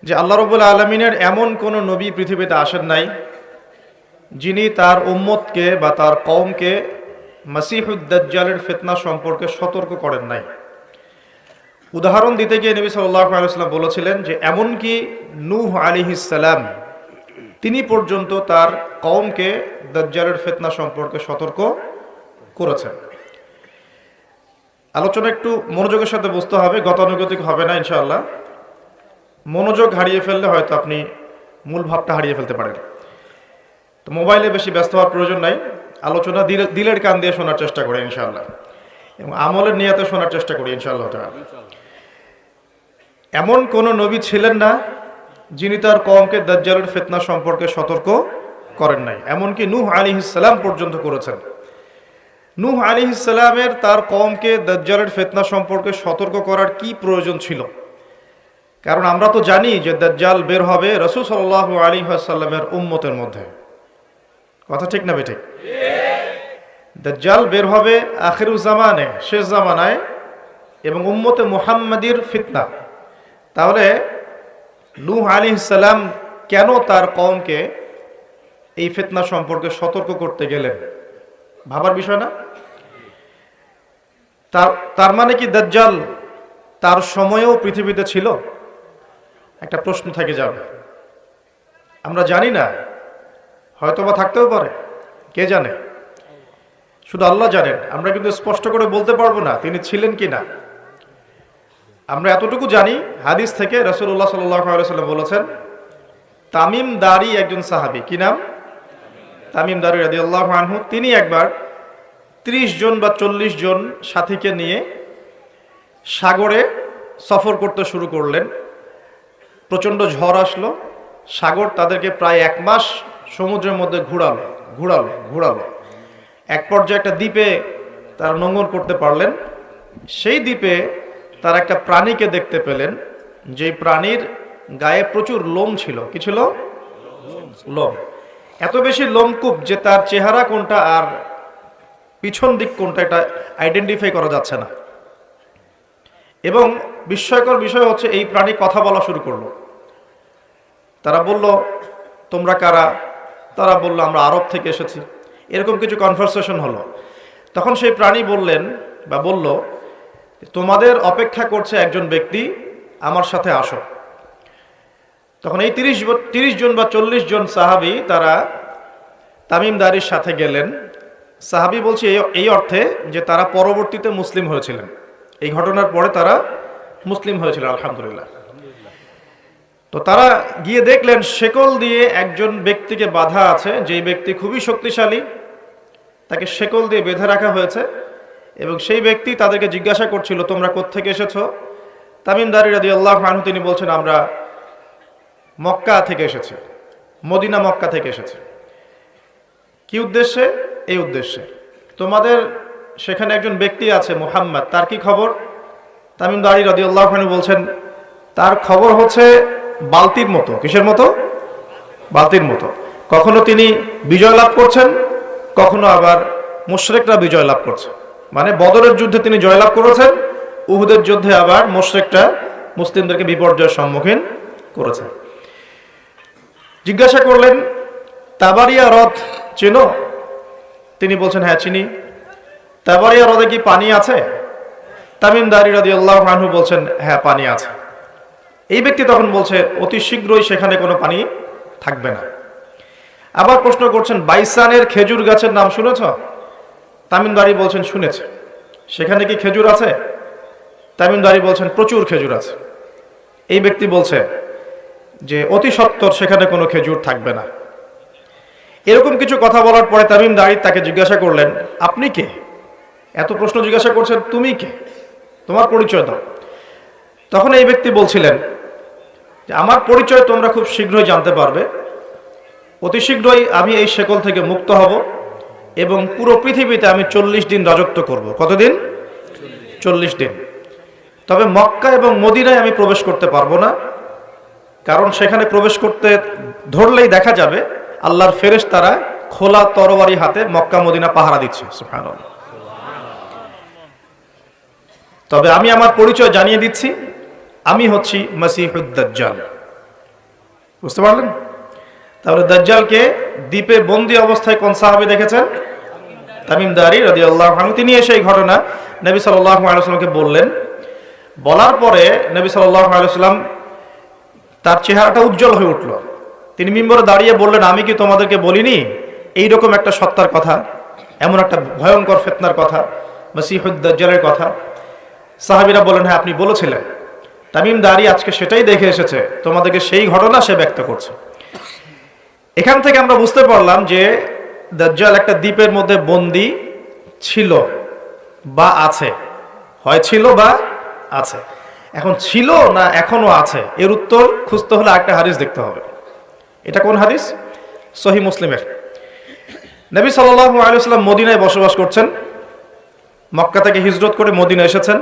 যে আল্লাহ রাব্বুল আলামিনের এমন কোন নবী পৃথিবীতে আসেন নাই যিনি তার উম্মতকে বা তার কওমকে মাসিহুদ দাজ্জালের ফিতনা সম্পর্কে সতর্ক করেন নাই। উদাহরণ দিতে গিয়ে নবী সাল্লাল্লাহু আলাইহি ওয়াসাল্লাম বলেছিলেন যে এমনকি নূহ আলাইহিস সালাম তিনি পর্যন্ত তার কওমকে দাজ্জালের ফিতনা সম্পর্কে সতর্ক করেছেন। আলোচনা একটু মনোযোগের সাথে বুঝতে হবে, গতানুগতিক হবে না ইনশাআল্লাহ। মনোযোগ হারিয়ে ফেললে হয়তো আপনি মূল ভাবটা হারিয়ে ফেলতে পারেন। তো মোবাইলে বেশি ব্যস্ত হওয়ার প্রয়োজন নাই, আলোচনা দিলের কান দিয়ে শোনার চেষ্টা করি ইনশাআল্লাহ, এবং আমলের নিয়াতে শোনার চেষ্টা করি ইনশাআল্লাহ তাআলা। এমন কোন নবী ছিলেন না যিনি তার কওমকে দাজ্জালের ফিতনা সম্পর্কে সতর্ক করেন নাই, এমনকি নূহ আলাইহিস সালাম পর্যন্ত করেছেন। নূহ আলাইহিস সালামের তার কওমকে দাজ্জালের ফিতনা সম্পর্কে সতর্ক করার কি প্রয়োজন ছিল? কারণ আমরা তো জানি যে দাজ্জাল বের হবে রাসূল সাল্লাল্লাহু আলাইহি ওয়াসাল্লামের উম্মতের মধ্যে। কথা ঠিক না বেঠিক? দাজ্জাল বের হবে আখিরুজ জামানে, শেষ জামানায়, এবং উম্মতে মুহাম্মাদির ফিতনা। তাহলে নূহ আলাইহিস সালাম কেন তার কওমকে এই ফিতনা সম্পর্কে সতর্ক করতে গেলেন? ভাবার বিষয় না? তার মানে কি দাজ্জাল তার সময়েও পৃথিবীতে ছিল? একটা প্রশ্ন থেকে যাবে। আমরা জানি না, হয়তোবা থাকতেও পারে, কে জানে? শুধু আল্লাহ জানেন। আমরা কিন্তু স্পষ্ট করে বলতে পারবো না তিনি ছিলেন কি না। আমরা এতটুকু জানি হাদিস থেকে, রাসূলুল্লাহ সাল্লাল্লাহু আলাইহি ওয়াসাল্লাম বলেছেন, তামিম দারি একজন সাহাবী, কি নাম? তামিম দারি রাদিয়াল্লাহু আনহু। তিনি একবার 30 জন বা 40 জন সাথীকে নিয়ে সাগরে সফর করতে শুরু করলেন। প্রচণ্ড ঝড় আসলো, সাগর তাদেরকে প্রায় 1 মাস সমুদ্রের মধ্যে ঘুরালো। এক পর্যায়ে একটা দ্বীপে তারা নোঙর করতে পারলেন। সেই দ্বীপে তারা একটা প্রাণীকে দেখতে পেলেন, যেই প্রাণীর গায়ে প্রচুর লোম ছিল। কি ছিল? লোম। এত বেশি লোমকূপ যে তার চেহারা কোনটা আর পিছন দিক কোনটা এটা আইডেন্টিফাই করা যাচ্ছে না। এবং বিস্ময়কর বিষয় হচ্ছে এই প্রাণী কথা বলা শুরু করলো। তারা বলল, তোমরা কারা? তারা বলল, আমরা আরব থেকে এসেছি। এরকম কিছু কনভারসেশন হলো। তখন সেই প্রাণী বলল, তোমাদের অপেক্ষা করছে একজন ব্যক্তি, আমার সাথে আসো। তখন এই 30 জন বা 40 জন সাহাবী তারা তামিম দারির সাথে গেলেন। সাহাবী বলছে এই অর্থে যে তারা পরবর্তীতে মুসলিম হয়েছিলেন, এই ঘটনার পরে তারা মুসলিম হয়েছিল, আলহামদুলিল্লাহ। তো তারা গিয়ে দেখলেন শেকল দিয়ে একজন ব্যক্তিকে বাঁধা আছে, যেই ব্যক্তি খুবই শক্তিশালী, তাকে শেকল দিয়ে বেঁধে রাখা হয়েছে। এবং সেই ব্যক্তি তাদেরকে জিজ্ঞাসা করছিল, তোমরা কোত্থেকে এসেছো? তামিম দারি রাদিয়াল্লাহু আনহু তিনি বলছেন, আমরা মক্কা থেকে এসেছি, মদিনা মক্কা থেকে এসেছি। কি উদ্দেশ্যে? এই উদ্দেশ্যে। তোমাদের সেখানে একজন ব্যক্তি আছে মুহাম্মদ, তার কি খবর? তামিম দারি রাদিয়াল্লাহু আনহু বলছেন, তার খবর হচ্ছে বালতির মতো। কিসের মতো? বালতির মতো। কখনো তিনি বিজয় লাভ করছেন, কখনো আবার মুশরিকরা বিজয় লাভ করছে। মানে বদরের যুদ্ধে তিনি জয়লাভ করেছেন, উহুদের যুদ্ধে আবার মুশরিকরা মুসলিমদেরকে বিপর্যয়ের সম্মুখীন করেছে। জিজ্ঞাসা করলেন, তাবারিয়া হ্রদ চেনো? তিনি বলছেন, হ্যাঁ চিনি। তাবারিয়া হ্রদে কি পানি আছে? তামিম দারি রাদিয়াল্লাহু আনহু বলছেন, হ্যাঁ পানি আছে। এই ব্যক্তি তখন বলছে, অতি শীঘ্রই সেখানে কোনো পানি থাকবে না। আবার প্রশ্ন করছেন, বাইসানের খেজুর গাছের নাম শুনেছ? তামিম দারি বলছেন, শুনেছে। সেখানে কি খেজুর আছে? তামিম দারি বলছেন, প্রচুর খেজুর আছে। এই ব্যক্তি বলছে যে অতি সত্বর সেখানে কোনো খেজুর থাকবে না। এরকম কিছু কথা বলার পরে তামিম দারি তাকে জিজ্ঞাসা করলেন, আপনি কে? এত প্রশ্ন জিজ্ঞাসা করছেন, তুমি কে? তোমার পরিচয় দাও। তখন এই ব্যক্তি বলছিলেন যে আমার পরিচয় তোমরা খুব শীঘ্রই জানতে পারবে। অতি শীঘ্রই আমি এই শেকল থেকে মুক্ত হব এবং পুরো পৃথিবীতে আমি 40 দিন রাজত্ব করব। কতদিন? 40 দিন। তবে মক্কা এবং মদিনায় আমি প্রবেশ করতে পারবো না, কারণ সেখানে প্রবেশ করতে ধরলেই দেখা যাবে আল্লাহর ফেরেশতারা খোলা তরবারি হাতে মক্কা মদিনা পাহারা দিচ্ছে। সুবহানাল্লাহ। তবে আমি আমার পরিচয় জানিয়ে দিচ্ছি, আমি হচ্ছি মাসিহুদ দাজ্জাল। বুঝতে পারলেন? তাহলে দাজ্জালকে দ্বীপে বন্দী অবস্থায় কোন সাহাবী দেখেছেন? তামিম দারি রাদিয়াল্লাহু আনহু। তিনি এসে এই ঘটনা নবী সাল্লাল্লাহু আলাইহি ওয়াসাল্লামকে বললেন। বলার পরে নবী সাল্লাল্লাহু আলাইহি ওয়াসাল্লাম তার চেহারাটা উজ্জ্বল হয়ে উঠল। তিনি মিম্বরে দাঁড়িয়ে বললেন, আমি কি তোমাদেরকে বলিনি এইরকম একটা সত্তার কথা, এমন একটা ভয়ঙ্কর ফিতনার কথা, মসিহুদ দাজ্জালের কথা? সাহাবীরা বললেন, হ্যাঁ আপনি বলেছিলেন। তামিম দারি আজকে সেটাই দেখে এসেছে, তোমাদেরকে সেই ঘটনা সে ব্যক্ত করছে। এখান থেকে আমরা বুঝতে পারলাম যে দাজ্জাল একটা দ্বীপের মধ্যে বন্দী ছিল বা আছে, হয় ছিল বা আছে। এখন ছিল না এখনো আছে, এর উত্তর খুঁজতে হলে একটা হাদিস দেখতে হবে। এটা কোন হাদিস? সহিহ মুসলিমের। নবী সাল্লাল্লাহু আলাইহি ওয়াসাল্লাম মদিনায় বসবাস করছেন, মক্কা থেকে হিজরত করে মদিনা এসেছেন।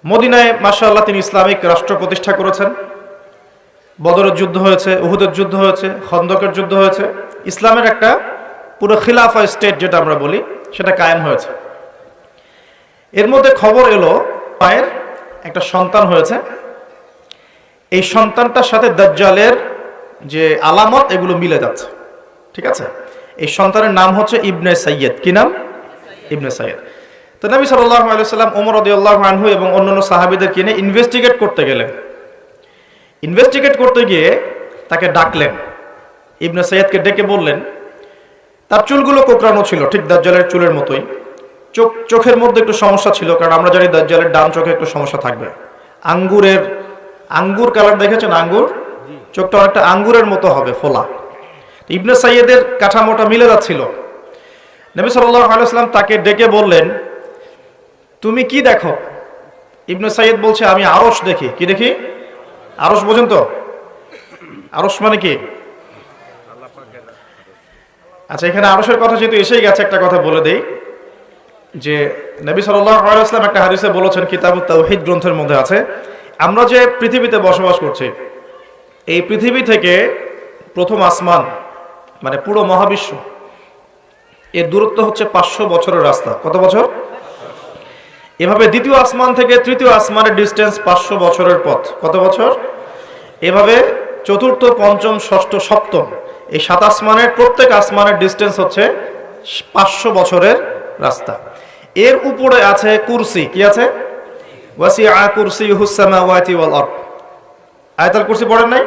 মদিনায় মাশাআল্লাহ তিনি ইসলামিক রাষ্ট্র প্রতিষ্ঠা করেছেন। বদরের যুদ্ধ হয়েছে, উহুদের যুদ্ধ হয়েছে, খন্দকের যুদ্ধ হয়েছে। ইসলামের একটা পুরো খিলাফা স্টেট যেটা আমরা বলি সেটা কায়েম হয়েছে। এর মধ্যে খবর এলো পায়ের একটা সন্তান হয়েছে। এই সন্তানটার সাথে দাজ্জালের যে আলামত এগুলো মিলে যাচ্ছে। ঠিক আছে? এই সন্তানের নাম হচ্ছে ইবনে সাইয়্যিদ। কি নাম? ইবনে সাইয়্যিদ। তো নবী সাল্লাল্লাহু আলাইহি ওয়াসাল্লাম ওমর রাদিয়াল্লাহু আনহু এবং অন্যান্য সাহাবীদেরকে নিয়ে ইনভেস্টিগেট করতে গেলেন। ইনভেস্টিগেট করতে গিয়ে তাকে ডাকলেন। ইবনে সাইয়্যিদকে ডেকে বললেন, তার চুলগুলো কোঁকড়ানো ছিল ঠিক দাজ্জালের চুলের মতোই। চোখের মধ্যে একটু সমস্যা ছিল, কারণ আমরা জানি দাজ্জালের ডান চোখে একটু সমস্যা থাকবে। আঙ্গুর কালার দেখেছেন? আঙ্গুর, চোখটা অনেকটা আঙ্গুরের মতো হবে, ফোলা। ইবনে সাইয়্যিদের কাঠামোটা মিলে যাচ্ছিল। নবী সাল্লাল্লাহু আলাইহি ওয়াসাল্লাম তাকে ডেকে বললেন, তুমি কি দেখো? ইবনে সাইয়্যিদ বলছে, আমি আরশ দেখি। কি দেখি? আরশ বোঝেন তো? আরশ মানে কি? আচ্ছা, এখানে আরশের কথা যেহেতু এসেই গেছে, একটা কথা বলে দেই যে নবী সাল্লাল্লাহু আলাইহি ওয়াসাল্লাম একটা হাদিসে বলেছেন, কিতাবুত তাওহীদ গ্রন্থের মধ্যে আছে, আমরা যে পৃথিবীতে বসবাস করছি, এই পৃথিবী থেকে প্রথম আসমান মানে পুরো মহাবিশ্ব, এর দূরত্ব হচ্ছে 500 বছরের রাস্তা। কত বছর? এভাবে দ্বিতীয় আসমান থেকে তৃতীয় আসমানের ডিস্টেন্স 500 বছরের পথ। কত বছর? এভাবে চতুর্থ, পঞ্চম, ষষ্ঠ, সপ্তম, এই 7 আসমানের প্রত্যেক আসমানের ডিস্টেন্স হচ্ছে 500 বছরের রাস্তা। এর উপরে আছে কুরসি। কি আছে? ওয়াসিআ কুরসিয়ুহুস সামাওয়াতি ওয়াল আরদ। আয়াতুল কুরসি পড়েন নাই?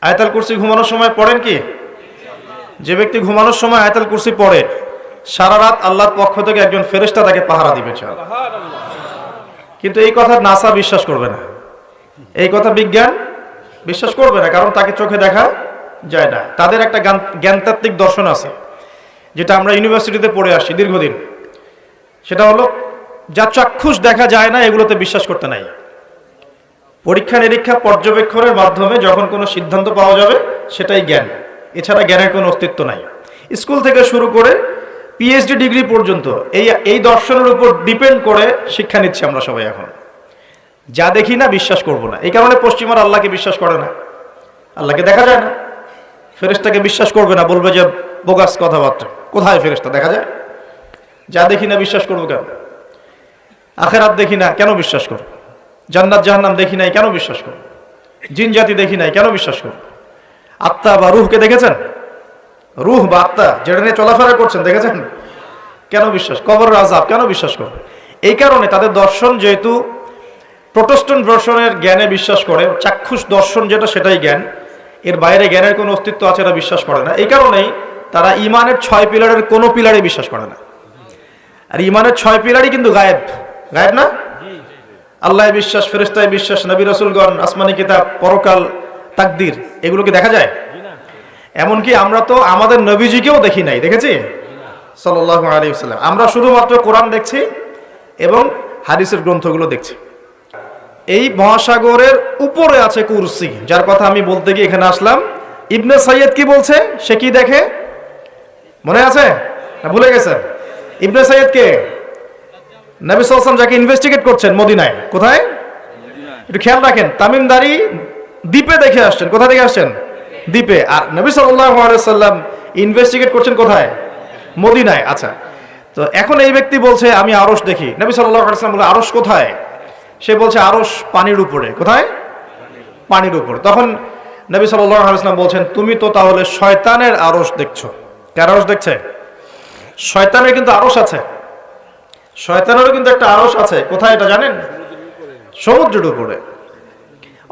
আয়াতুল কুরসি ঘুমানোর সময় পড়েন কি? যে ব্যক্তি ঘুমানোর সময় আয়াতুল কুরসি পড়ে, সারা রাত আল্লাহর পক্ষ থেকে একজন ফেরেশতা তাকে পাহারা দিবে। কিন্তু এই কথা নাসা বিশ্বাস করবে না, এই কথা বিজ্ঞান বিশ্বাস করবে না, কারণ তাকে চোখে দেখা যায় না। তাদের একটা জ্ঞানতাত্ত্বিক দর্শন আছে, যেটা আমরা ইউনিভার্সিটিতে পড়ে আসছি দীর্ঘদিন। সেটা হলো, যা চাক্ষুষ দেখা যায় না এগুলোতে বিশ্বাস করতে নাই। পরীক্ষা নিরীক্ষা পর্যবেক্ষণের মাধ্যমে যখন কোনো সিদ্ধান্ত পাওয়া যাবে সেটাই জ্ঞান, এছাড়া জ্ঞানের কোনো অস্তিত্ব নাই। স্কুল থেকে শুরু করে পিএইচডি ডিগ্রি পর্যন্ত এই দর্শনের উপর ডিপেন্ড করে শিক্ষা নিচ্ছি আমরা সবাই। এখন যা দেখি না বিশ্বাস করব না। এই কারণে পশ্চিমারা আল্লাহকে বিশ্বাস করে না, আল্লাহকে দেখা যায় না। ফেরেশতাকে বিশ্বাস করবে না, বলবে যে বোগাস কথাবার্তা। কোথায় ফেরেশতা দেখা যায়? যা দেখি না বিশ্বাস করবো কেন? আখেরাত দেখি না কেন বিশ্বাস করব? জান্নাত জাহান্নাম দেখি নাই কেন বিশ্বাস করব? জিন জাতি দেখি নাই কেন বিশ্বাস করব? আত্মা বা রূহকে দেখেছেন? রূহ বা আত্মা যেটা নিয়ে চলাফেরা করছেন দেখেছেন? কেন বিশ্বাস? কবরের আযাব কেন বিশ্বাস করব? এই কারণে তাদের দর্শন যেহেতু প্রোটেস্ট্যান্ট দর্শনের জ্ঞানে বিশ্বাস করে, চাক্ষুষ দর্শন যেটা সেটাই জ্ঞান, এর বাইরে জ্ঞানের কোনো অস্তিত্ব আছে এটা বিশ্বাস করে না। এই কারণেই তারা ইমানের 6 পিলারের কোনো পিলারে বিশ্বাস করে না। আর ইমানের 6 পিলারই কিন্তু গায়েব। গায়েব না? আল্লাহ বিশ্বাস, ফেরেশতায় বিশ্বাস, নবী রাসূলগণ, আসমানি কিতাব, পরকাল, তাকদীর, এগুলো কি দেখা যায়? এমনকি আমরা তো আমাদের নবীজিকেও দেখি নাই। দেখেছি? সাল্লাল্লাহু আলাইহি ওয়াসাল্লাম। আমরা শুধুমাত্র কোরআন দেখছি এবং হাদিসের গ্রন্থগুলো দেখছি। এই মহাসাগরের উপরে আছে কুরসি, যার কথা আমি বলতে গিয়ে এখানে আসলাম। ইবনে সাইয়্যিদ কি বলছে? সে কি দেখে? মনে আছে না ভুলে গেছেন? ইবনে সাইয়্যিদ কে? নবী সাল্লাল্লাহু আলাইহি ওয়াসাল্লাম যাকে ইনভেস্টিগেট করছেন মদিনায়। কোথায়? একটু খেয়াল রাখেন, তামিম দারি দ্বীপে দেখে আসছেন। কোথায় দেখে আসছেন? দ্বীপে। আর নবী সাল্লাল্লাহু আলাইহি ওয়াসাল্লাম ইনভেস্টিগেট করছেন কোথায়? মদিনায়। আচ্ছা, তো এখন এই ব্যক্তি বলছে আমি আরশ দেখি। নবী সাল্লাল্লাহু আলাইহি ওয়াসাল্লাম বলে আরশ কোথায়? সে বলছে আরশ পানির উপরে। কোথায়? পানির উপরে। তখন নবী সাল্লাল্লাহু আলাইহি ওয়াসাল্লাম বলছেন, তুমি তো তাহলে শয়তানের আরশ দেখছো। কার আরশ দেখছে? শয়তানের কিন্তু আরশ আছে, শয়তানেরও কিন্তু একটা আরশ আছে। কোথায় এটা জানেন? সমুদ্রের উপরে।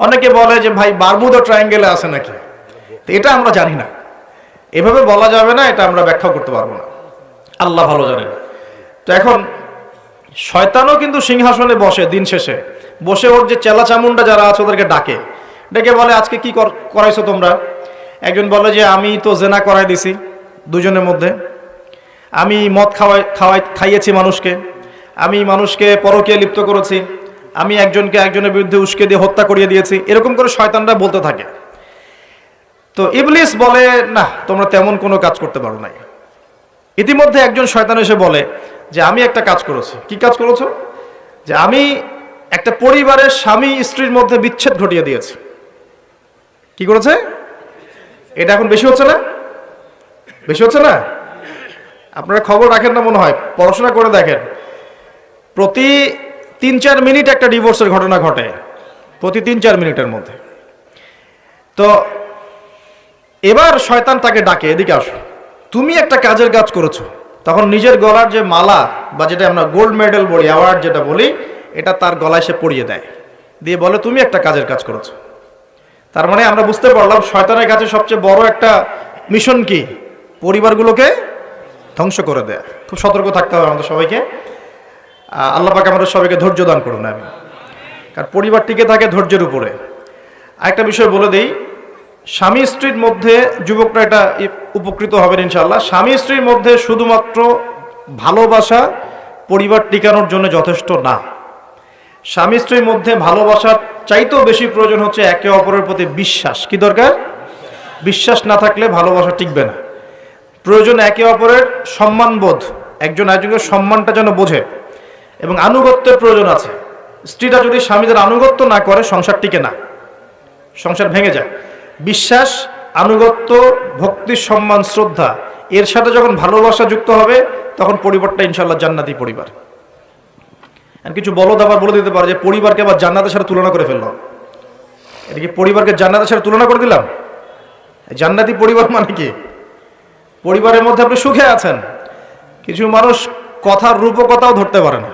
অনেকে বলে যে ভাই বারমুডা ট্রায়াঙ্গেলে আছে নাকি, তো এটা আমরা জানি না, এভাবে বলা যাবে না, এটা আমরা ব্যাখ্যা করতে পারবো না, আল্লাহ ভালো জানেন। তো এখন শয়তানও কিন্তু সিংহাসনে বসে, দিন শেষে বসে ওর যে চেলা চামুন্ডা যারা আছে ওদেরকে ডাকে, ডেকে বলে আজকে কি করাইছো তোমরা? একজন বলে যে আমি তো জেনা করাই দিছি দুজনের মধ্যে, আমি মদ খাইয়েছি মানুষকে, আমি মানুষকে পরকীয়ায় লিপ্ত করেছি, আমি একজনকে একজনের বিরুদ্ধে উস্কে দিয়ে হত্যা করিয়ে দিয়েছি। এরকম করে শয়তানরা বলতে থাকে। তো ইবলিস বলে না, তোমরা তেমন কোনো কাজ করতে পারো নাই। ইতিমধ্যে একজন শয়তান এসে বলে যে আমি একটা কাজ করেছি। কি কাজ করেছো? যে আমি একটা পরিবারের স্বামী স্ত্রীর মধ্যে বিচ্ছেদ ঘটিয়ে দিয়েছি। কি করেছে? এটা এখন বেশি হচ্ছে না? বেশি হচ্ছে না? আপনারা খবর রাখেন না মনে হয়, পড়াশোনা করে দেখেন, প্রতি 3-4 মিনিট একটা ডিভোর্সের ঘটনা ঘটে, প্রতি 3-4 মিনিটের মধ্যে। তো এবার শয়তান তাকে ডাকে, এদিকে আসো, তুমি একটা কাজের কাজ করেছো। তখন নিজের গলার যে মালা বা যেটা আমরা গোল্ড মেডেল বলি, অ্যাওয়ার্ড যেটা বলি, এটা তার গলায় সে পরিয়ে দেয়, দিয়ে বলে তুমি একটা কাজের কাজ করেছো। তার মানে আমরা বুঝতে পারলাম শয়তানের কাছে সবচেয়ে বড় একটা মিশন কি? পরিবারগুলোকে ধ্বংস করে দেয়। খুব সতর্ক থাকতে হবে আমাদের সবাইকে। আল্লাহ পাক আমাদের সবাইকে ধৈর্য দান করুন। আমি কারণ পরিবার টিকে থাকে ধৈর্যের উপরে। আরেকটা বিষয় বলে দিই, স্বামী স্ত্রীর মধ্যে যুবকরা এটা উপকৃত হবেন ইনশাআল্লাহ। স্বামী স্ত্রীর মধ্যে শুধুমাত্র ভালোবাসা পরিবার টিকানোর জন্য যথেষ্ট না। স্বামী স্ত্রীর মধ্যে ভালোবাসার চাইতেও বেশি প্রয়োজন হচ্ছে একে অপরের প্রতি বিশ্বাস। কি দরকার? বিশ্বাস না থাকলে ভালোবাসা টিকবে না। প্রয়োজন একে অপরের সম্মানবোধ, একজন একজনের সম্মানটা যেন বোঝে, এবং আনুগত্যের প্রয়োজন আছে। স্ত্রীরা যদি স্বামীদের আনুগত্য না করে সংসার টিকে না, সংসার ভেঙে যায়। বিশ্বাস, আনুগত্য, ভক্তি, সম্মান, শ্রদ্ধা, এর সাথে যখন ভালোবাসা যুক্ত হবে তখন পরিবারটা ইনশাআল্লাহ জান্নাতি পরিবার। আর কিছু বলদ আবার বলে দিতে পারে যে পরিবারকে আবার জান্নাতের সাথে তুলনা করে ফেললাম। এটা কি পরিবারকে জান্নাতের সাথে তুলনা করে দিলাম? জান্নাতি পরিবার মানে কি? পরিবারের মধ্যে আপনি সুখে আছেন। কিছু মানুষ কথার রূপকথাও ধরতে পারে না,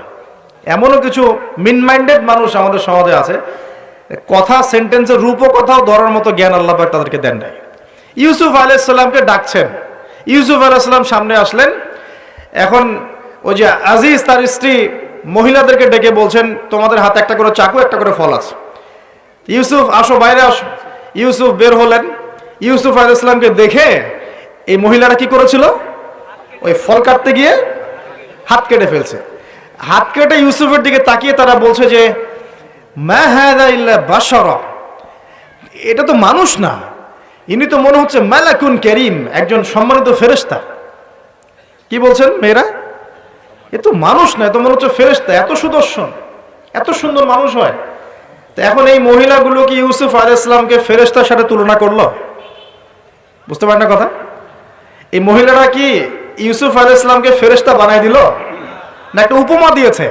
এমনও কিছু মিন মাইন্ডেড মানুষ আমাদের সমাজে আছে, কথা সেন্টেন্সের রূপকথাও ধরার মতো জ্ঞান আল্লাহ পাক তাদেরকে দেন নাই। ইউসুফ আলাইহিস সালামকে ডাকছেন, ইউসুফ আলাইহিস সালাম সামনে আসলেন। এখন ওই যে আজিজ তার স্ত্রী মহিলাদেরকে ডেকে বলছেন তোমাদের হাতে একটা করে চাকু, একটা করে ফল আছে, ইউসুফ আসো, বাইরে আসো। ইউসুফ বের হলেন। ইউসুফ আলাইহিস সালামকে দেখে এই মহিলারা কি করেছিল? ওই ফল কাটতে গিয়ে হাত কেটে ফেলছে। হাত কেটে ইউসুফের দিকে তাকিয়ে তারা বলছে যে মা হাযা ইল্লা বাশারা, এটা তো মানুষ না, ইনি তো মনে হচ্ছে মালাকুন কারীম, একজন সম্মানিত ফেরেশতা। কি বলছেন মেয়েরা? এ তো মানুষ না, এ তো মনে হচ্ছে ফেরেশতা। এত সুদর্শন, এত সুন্দর মানুষ হয়? তো এখন এই মহিলাগুলো কি ইউসুফ আলাইহিস সালামকে ফেরেশতার সাথে তুলনা করলো? বুঝতে পারেন না কথা? এই মহিলারা কি ইউসুফ আলাইহিস সালামকে ফেরেশতা বানায় দিল, না একটা উপমা দিয়েছে?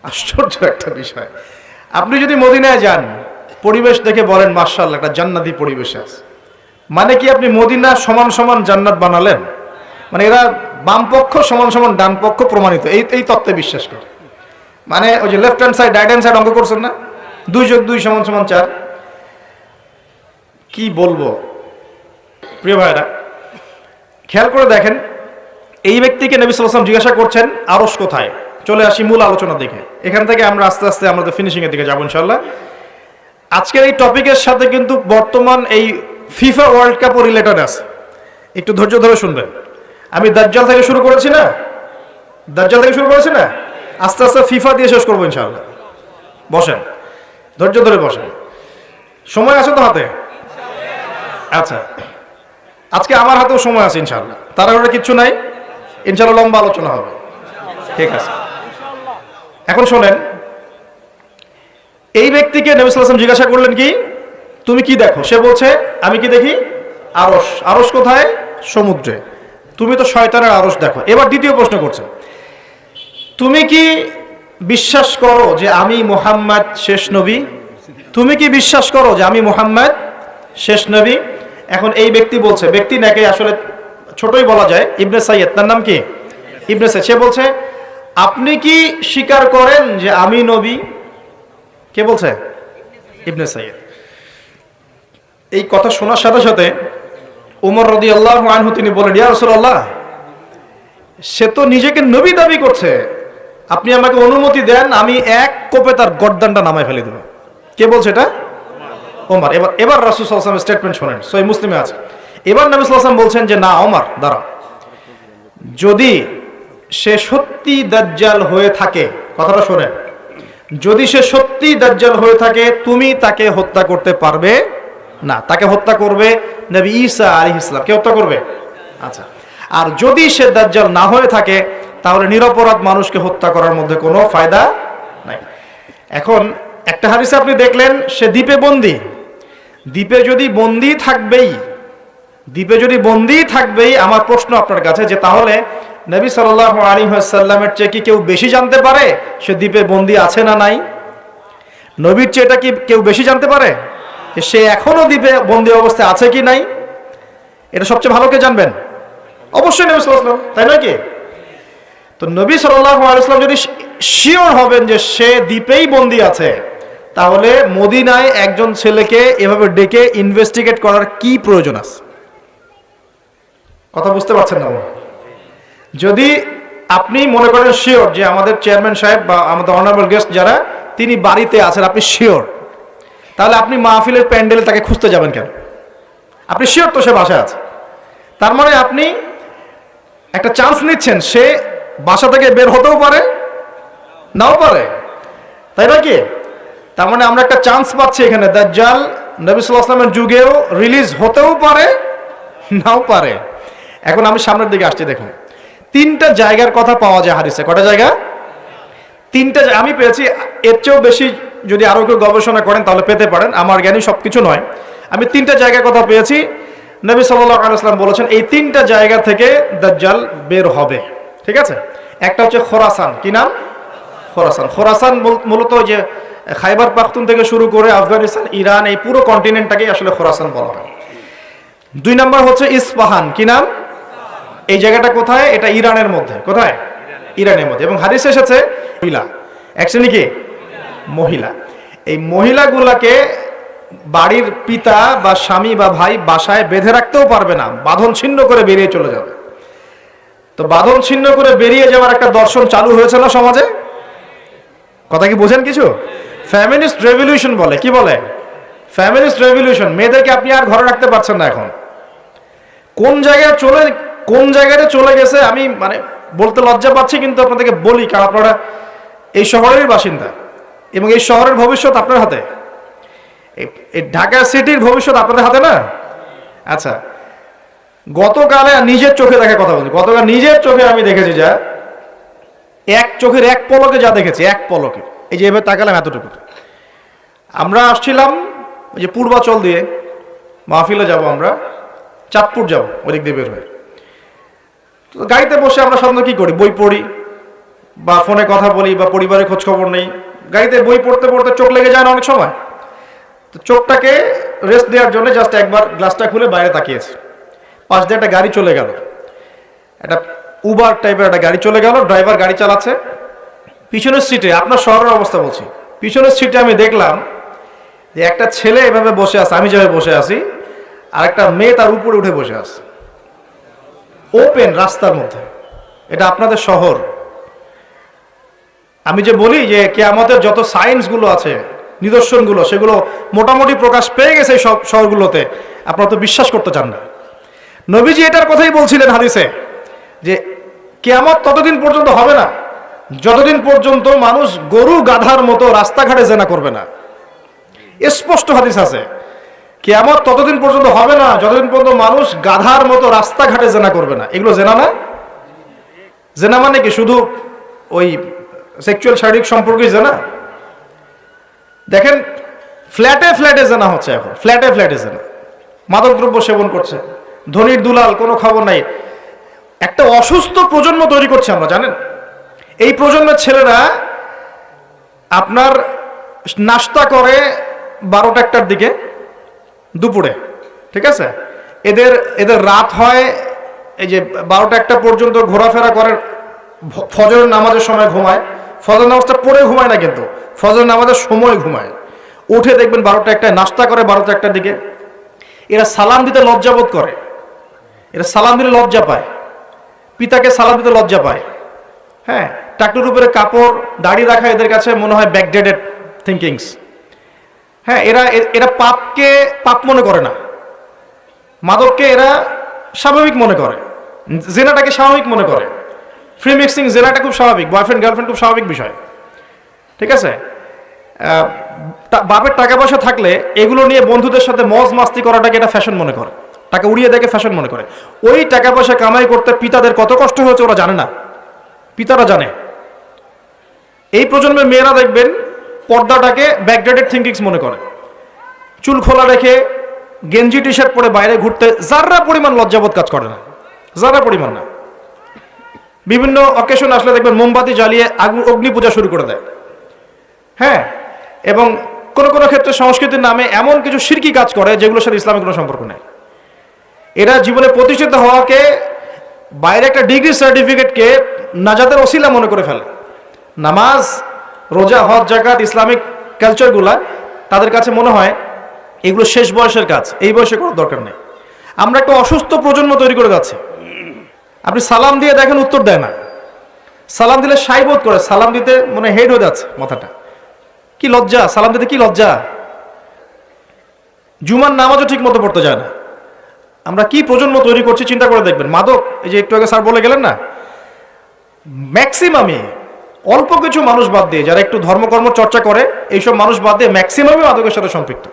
আশ্চর্য একটা বিষয়। আপনি যদি মদিনায় যান, পরিবেশ দেখে বলেন মাশাআল্লাহ একটা জান্নাতি পরিবেশ আছে, মানে কি আপনি মদিনা সমান সমান জান্নাত বানালেন? মানে এরা বাম পক্ষ সমান সমান ডান পক্ষ প্রমাণিত, এই তত্ত্বে বিশ্বাস করে। মানে ওই যে left hand side right hand side অঙ্ক করছেন না, 2+2 = 4। কি বলবো প্রিয় ভাইরা, খেয়াল করে দেখেন, এই ব্যক্তিকে নবী সাল্লাল্লাহু আলাইহি ওয়াসাল্লাম জিজ্ঞাসা করছেন আরশ কোথায়। চলে আসি মূল আলোচনা দিকে। এখান থেকে আমরা আস্তে আস্তে আমাদের ফিনিশিং এর দিকে যাবো ইনশাআল্লাহ। আজকের এই টপিকের সাথে কিন্তু বর্তমান এই ফিফা ওয়ার্ল্ড কাপও রিলেটেড আছে, একটু ধৈর্য ধরে শুনবেন। আমি দাজ্জাল থেকে শুরু করেছি না, দাজ্জাল থেকে শুরু করেছি না, আস্তে আস্তে ফিফা দিয়ে শেষ করবো ইনশাআল্লাহ। বসেন, ধৈর্য ধরে বসেন। সময় আছে তো হাতে? আচ্ছা, আজকে আমার হাতেও সময় আছে ইনশাআল্লাহ, তাড়াহুড়ো কিচ্ছু নাই ইনশাআল্লাহ, লম্বা আলোচনা হবে। ঠিক আছে, এখন শোনেন। এই ব্যক্তিকে নবী সাল্লাল্লাহু আলাইহি ওয়াসাল্লাম জিজ্ঞাসা করলেন কি তুমি কি দেখো? সে বলছে আমি কি দেখি? আরশ। আরশ কোথায়? সমুদ্রে। তুমি তো শয়তানের আরশ দেখো। এবার দ্বিতীয় প্রশ্ন করছে, তুমি কি বিশ্বাস করো যে আমি মুহাম্মদ শেষ নবী? তুমি কি বিশ্বাস করো যে আমি মুহাম্মদ শেষ নবী। এখন এই ব্যক্তি বলছে, ব্যক্তি নাকি আসলে ছোটই বলা যায়, ইবনে সাইয়্যিদ, তার নাম কি? ইবনে সাইয়্যিদ। সে বলছে, আপনি কি স্বীকার করেন যে আমি নবী? কে বলছে? ইবনে সাইয়্যিদ। এই কথা শোনার সাথে সাথে উমর রাদিয়াল্লাহু আনহু তিনি বলেন, ইয়া রাসূলুল্লাহ, সে তো নিজেকে নবী দাবি করছে, আপনি আমাকে অনুমতি দেন, আমি এক কোপে তার গর্দানটা নামায় ফেলে দেব। কে বলছে এটা? ওমর। এবার রাসূল সাল্লাল্লাহু আলাইহি ওয়াসাল্লাম স্টেটমেন্ট শুনেন, সহিহ মুসলিমে আছে। এবার নবী সাল্লাল্লাহু আলাইহি ওয়াসাল্লাম বলছেন যে না ওমর দাঁড়াও, যদি সে সত্যি দাজ্জাল হয়ে থাকে, কথাটা শোনেন, যদি সে সত্যি দাজ্জাল হয়ে থাকে তুমি তাকে হত্যা করতে পারবে না, তাকে হত্যা করবে নবী ঈসা আলাইহিস সালাম। কে হত্যা করবে? আচ্ছা। আর যদি সে দাজ্জাল না হয়ে থাকে তাহলে নিরপরাধ মানুষকে হত্যা করার মধ্যে কোনো ফায়দা নাই। এখন একটা হাদিসে আপনি দেখলেন সে দ্বীপে বন্দী, দ্বীপে যদি বন্দী থাকবেই, দ্বীপে যদি বন্দী থাকবেই, আমার প্রশ্ন আপনার কাছে যে তাহলে নবী সাল্লাল্লাহু আলাইহি ওয়াসাল্লামের চেয়ে কি কেউ বেশি জানতে পারে সে দ্বীপে বন্দী আছে না নাই? নবীর চেয়ে এটা কি কেউ বেশি জানতে পারে যে সে এখনো দ্বীপে বন্দী অবস্থায় আছে কি নাই? এটা সবচেয়ে ভালো কে জানবেন? অবশ্যই নবী সাল্লাল্লাহু আলাইহি ওয়াসাল্লাম, তাই নয় কি? তো নবী সাল্লাল্লাহু আলাইহি ওয়াসাল্লাম যদি শিওর হবেন যে সে দ্বীপেই বন্দী আছে, তাহলে মদিনায় একজন ছেলেকে এভাবে ডেকে ইনভেস্টিগেট করার কি প্রয়োজন আছে? কথা বুঝতে পারছেন না? যদি আপনি মনে করেন শিওর যে আমাদের চেয়ারম্যান সাহেব বা আমাদের অনারেবল গেস্ট যারা, তিনি বাড়িতে আছেন, আপনি শিওর, তাহলে আপনি মাহফিলের প্যান্ডেলে তাকে খুঁজতে যাবেন কেন? আপনি শিওর তো সে বাসায় আছে, তার মানে আপনি একটা চান্স নিচ্ছেন, সে বাসা থেকে বের হতেও পারে নাও পারে, তাই না কি? তার মানে আমরা একটা চান্স পাচ্ছি এখানে, দাজ্জাল নবী সাল্লাল্লাহু আলাইহি ওয়াসাল্লামের যুগেও রিলিজ হতেও পারে নাও পারে। এখন আমি সামনের দিকে আসছি, দেখুন তিনটা জায়গার কথা পাওয়া যায় হাদিসে। কটা জায়গা? তিনটা আমি পেয়েছি, এর চেয়েও বেশি যদি আরো কেউ গবেষণা করেন তাহলে পেতে পারেন, আমার জ্ঞানী সবকিছু নয়। আমি তিনটা জায়গার কথা পেয়েছি, নবী সাল্লাল্লাহু আলাইহি ওয়াসাল্লাম বলেছেন এই তিনটা জায়গা থেকে দাজ্জাল বের হবে। ঠিক আছে? একটা হচ্ছে খোরাসান। কি নাম? খোরাসান। খোরাসান মূলত যে খাইবার পাখতুন থেকে শুরু করে আফগানিস্তান, ইরান, এই পুরো কন্টিনেন্টটাকেই আসলে খোরাসান বলা হয়। দুই নাম্বার হচ্ছে ইস্পাহান। কি নাম? এই জায়গাটা কোথায়? এটা ইরানের মধ্যে। কোথায়? ইরানের মধ্যে। এবং হাদিসে এসেছে মহিলা, অ্যাকচুয়ালি কি মহিলা, এই মহিলাগুলাকে বাড়ির পিতা বা স্বামী বা ভাই বাসায় বেঁধে রাখতেও পারবে না, বাঁধন ছিন্ন করে বেরিয়ে চলে যাবে। তো বাঁধন ছিন্ন করে বেরিয়ে যাওয়ার একটা দর্শন চালু হয়েছে না সমাজে? কথা কি বোঝেন কিছু? ফ্যামিনিস্ট রেভলিউশন বলে। কি বলে? Feminist revolution. মেয়েদেরকে আপনি আর ঘরে রাখতে পারছেন না। এখন কোন জায়গায় চলে গেছে আমি মানে বলতে লজ্জা পাচ্ছি, কিন্তু আপনাদেরকে বলি, কারণ আপনারা এই শহরের বাসিন্দা এবং এই শহরের ভবিষ্যৎ আপনার হাতে, এই ঢাকা সিটির ভবিষ্যৎ আপনাদের হাতে না? আচ্ছা, গতকালে নিজের চোখে দেখা কথা বলছি, গতকাল নিজের চোখে আমি দেখেছি, যা এক চোখের এক পলকে যা দেখেছি, এক পলকে, এই যে এবার তাকালাম এতটুকু। আমরা আসছিলাম ওই যে পূর্বাচল দিয়ে মাহফিলে যাব, আমরা চাঁদপুর যাব, ওদিক দিয়ে বের হয়ে। তো গাড়িতে বসে আমরা সাধারণত কি করি? বই পড়ি বা ফোনে কথা বলি বা পরিবারের খোঁজ খবর নেই। গাড়িতে বই পড়তে পড়তে চোখ লেগে যায় না অনেক সময়? তো চোখটাকে রেস্ট দেওয়ার জন্য জাস্ট একবার গ্লাসটা খুলে বাইরে তাকিয়েছি। পাশ দিয়ে একটা গাড়ি চলে গেল, একটা উবার টাইপের একটা গাড়ি চলে গেল, ড্রাইভার গাড়ি চালাচ্ছে। পিছনের সিটে, আপনার শহরের অবস্থা বলছি, পিছনের সিটে আমি দেখলাম যে একটা ছেলে এভাবে বসে আছে, আমি যেভাবে বসে আছি, আর একটা মেয়ে তার উপরে উঠে বসে আছে, ওপেন রাস্তার মধ্যে। এটা আপনাদের শহর। আমি যে বলি যে কিয়ামতের যত সায়েন্সগুলো আছে, নিদর্শনগুলো, সেগুলো মোটামুটি প্রকাশ পেয়ে গেছে সব শহরগুলোতে, আপনারা তো বিশ্বাস করতে চান না। নবীজি এটার কথাই বলছিলেন হাদিসে যে কিয়ামত ততদিন পর্যন্ত হবে না যতদিন পর্যন্ত মানুষ গরু গাধার মতো রাস্তাঘাটে জেনা করবে না। স্পষ্ট হাদিস আছে, কিয়ামত ততদিন পর্যন্ত হবে না যতদিন পর্যন্ত মানুষ গাধার মতো রাস্তাঘাটে জেনা করবে না। এগুলো জেনা না? জেনা মানে কি শুধু ওই সেক্সুয়াল শারীরিক সম্পর্কই জেনা? দেখেন ফ্ল্যাটে ফ্ল্যাটে জেনা হচ্ছে এখন, ফ্ল্যাটে ফ্ল্যাটে জেনা, মাদকদ্রব্য সেবন করছে, ধনীর দুলাল, কোনো খবর নাই। একটা অসুস্থ প্রজন্ম তৈরি করছে আমরা, জানেন? এই প্রজন্মের ছেলেরা আপনার নাস্তা করে 12টা 1টার দিকে দুপুরে, ঠিক আছে? এদের এদের রাত হয় এই যে 12টা-1টা পর্যন্ত ঘোরাফেরা করে, ফজরের নামাজের সময় ঘুমায়, ফজর নামাজটা পড়ে ঘুমায় না, কিন্তু ফজর নামাজের সময় ঘুমায়, উঠে দেখবেন 12টা-1টায় নাস্তা করে 12টা-1টার দিকে। এরা সালাম দিতে লজ্জাবোধ করে, এরা সালাম দিলে লজ্জা পায়, পিতাকে সালাম দিতে লজ্জা পায়। হ্যাঁ, টাকটুর উপরে কাপড় দাড়ি রাখা এদের কাছে মনে হয় ব্যাকডেটেড থিঙ্কিংস। হ্যাঁ, এরা এরা পাপকে পাপ মনে করে না, মাদককে এরা স্বাভাবিক মনে করে, জেনাটাকে স্বাভাবিক মনে করে, ফ্রি মিক্সিং জেনাটা খুব স্বাভাবিক, বয়ফ্রেন্ড গার্লফ্রেন্ড খুব স্বাভাবিক বিষয়। ঠিক আছে? বাপের টাকা পয়সা থাকলে এগুলো নিয়ে বন্ধুদের সাথে মজ মাস্তি করাটাকে এটা ফ্যাশন মনে করে, টাকা উড়িয়ে দেখে ফ্যাশন মনে করে। ওই টাকা পয়সা কামাই করতে পিতাদের কত কষ্ট হয়েছে ওরা জানে না, পিতারা জানে। এই প্রজন্মের মেয়েরা দেখবেন পর্দাটাকে ব্যাকডেটেড থিঙ্কিংস মনে করে, চুল খোলা রেখে গেঞ্জি টি শার্ট পরে বাইরে ঘুরতে যারা পরিমাণ লজ্জাবোধ কাজ করে না, যারা পরিমাণ না। বিভিন্ন অকেশন আসলে দেখবেন মোমবাতি জ্বালিয়ে অগ্নি পূজা শুরু করে দেয়। হ্যাঁ, এবং কোনো কোনো ক্ষেত্রে সংস্কৃতির নামে এমন কিছু শিরকি কাজ করে যেগুলোর সাথে ইসলামের কোনো সম্পর্ক নেই। এরা জীবনে প্রতিষ্ঠিত হওয়াকে, বাইরে একটা ডিগ্রি সার্টিফিকেটকে নাজাতের ওসিলা মনে করে ফেলে। নামাজ, রোজা, হজ, যাকাত, ইসলামিক কালচারগুলা তাদের কাছে মনে হয় এগুলো শেষ বয়সের কাজ, এই বয়সে করার দরকার নেই। আমরা একটা অসুস্থ প্রজন্ম তৈরি করে যাচ্ছি। আপনি সালাম দিয়ে দেখেন উত্তর দেয় না, সালাম দিলে সাই বোধ করে, সালাম দিতে মনে হেড হয়ে যাচ্ছে মাথাটা। কি লজ্জা, সালাম দিতে কি লজ্জা। জুমার নামাজও ঠিক মতো পড়তে যায় না। আমরা কি প্রজন্ম তৈরি করছি চিন্তা করে দেখবেন। মাদক, এই যে একটু আগে স্যার বলে গেলেন না, ম্যাক্সিমামই, অল্প কিছু মানুষ বাদ দিয়ে যারা একটু ধর্মকর্ম চর্চা করে, এইসব মানুষ বাদ দিয়ে ম্যাক্সিমামই মাদকের সাথে সম্পৃক্ত।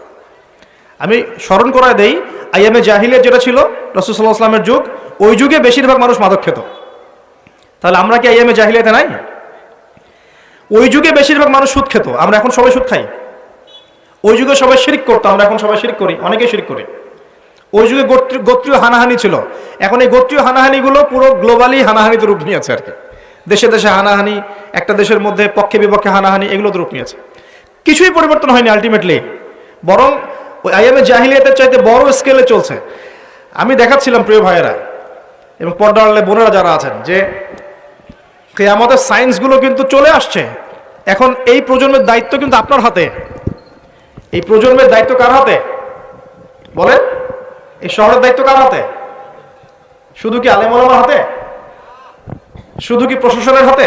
আমি স্মরণ করায় দেই, আইয়ামে জাহিলিয়াত যেটা ছিল রাসূল সাল্লাল্লাহু আলাইহি ওয়াসাল্লামের যুগ, ওই যুগে বেশিরভাগ মানুষ মাদক খেত। তাহলে আমরা কি আইয়ামে জাহিলিয়াতে নাই? ওই যুগে বেশিরভাগ মানুষ সুদ খেত, আমরা এখন সবাই সুদ খাই। ওই যুগে সবাই শিরক করতো, আমরা এখন সবাই শিরক করি, অনেকেই শিরক করি। ওই যুগে গোত্রীয় হানাহানি ছিল, এখন এই গোত্রীয় হানাহানিগুলো পুরো গ্লোবালি হানাহানিতে রূপ নিয়েছে আর কি। দেশে দেশে হানাহানি, একটা দেশের মধ্যে পক্ষে বিপক্ষে হানাহানি, এগুলো তো রূপ নিয়েছে। কিছুই পরিবর্তন হয়নি আলটিমেটলি, বরং ওই আইয়ামে জাহিলিয়াতের চাইতে বড় স্কেলে চলছে। আমি দেখাচ্ছিলাম প্রিয় ভাইয়েরা এবং পর্দার আড়ালে বোনেরা যারা আছেন, যে কিয়ামতের সায়েন্সগুলো কিন্তু চলে আসছে। এখন এই প্রজন্মের দায়িত্ব কিন্তু আপনার হাতে। এই প্রজন্মের দায়িত্ব কার হাতে বলেন? এই শহরের দায়িত্ব কার হাতে? শুধু কি আলেম ওলামার হাতে? শুধু কি প্রশাসনের হাতে?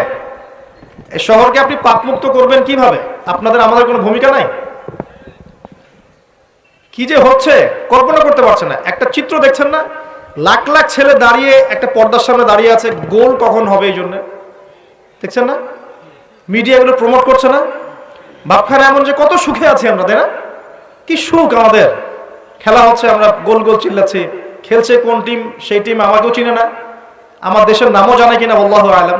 এই শহরকে আপনি পাপমুক্ত করবেন কিভাবে? আপনাদের আমাদের কোনো ভূমিকা নাই? কি যে হচ্ছে কল্পনা করতে পারছে না। একটা চিত্র দেখছেন না, লাখ লাখ ছেলে দাঁড়িয়ে একটা পর্দার সামনে দাঁড়িয়ে আছে, গোল কখন হবে এই জন্য দেখছেন না? মিডিয়া এগুলো প্রমোট করছে না? বাপখানে এমন যে কত সুখে আছি আমরা, তাই না? কি সুখ আমাদের, খেলা হচ্ছে, আমরা গোল গোল চিল্লাচ্ছি, খেলছে কোন টিম, সেই টিম আমাকেও চিনে না, আমার দেশের নামও জানে কিনা আল্লাহু আলাম।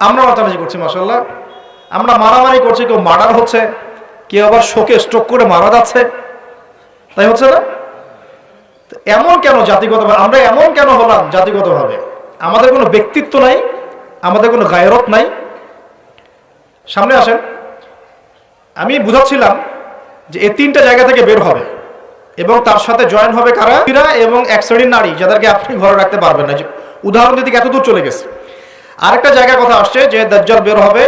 আমরা মাতামাতি করছি, মাশাআল্লাহ। আমরা মারামারি করছি, কেউ মার্ডার হচ্ছে, কেউ আবার শোকে স্ট্রোক করে মারা যাচ্ছে, তাই হচ্ছে না? এমন কেন জাতিগতভাবে আমরা এমন কেন হলাম? জাতিগতভাবে আমাদের কোনো ব্যক্তিত্ব নাই, আমাদের কোনো গায়রত নাই। সামনে আসেন, আমি বুঝাচ্ছিলাম যে এই তিনটা জায়গা থেকে বের হবে এবং তার সাথে জয়েন হবে কারা? এবং এক শ্রেণীর নারী যাদেরকে আপনি ঘরে রাখতে পারবেন না। উদাহরণ দিতে এত দূর চলে গেছে। আরেকটা জায়গার কথা আসছে যে দাজ্জাল বের হবে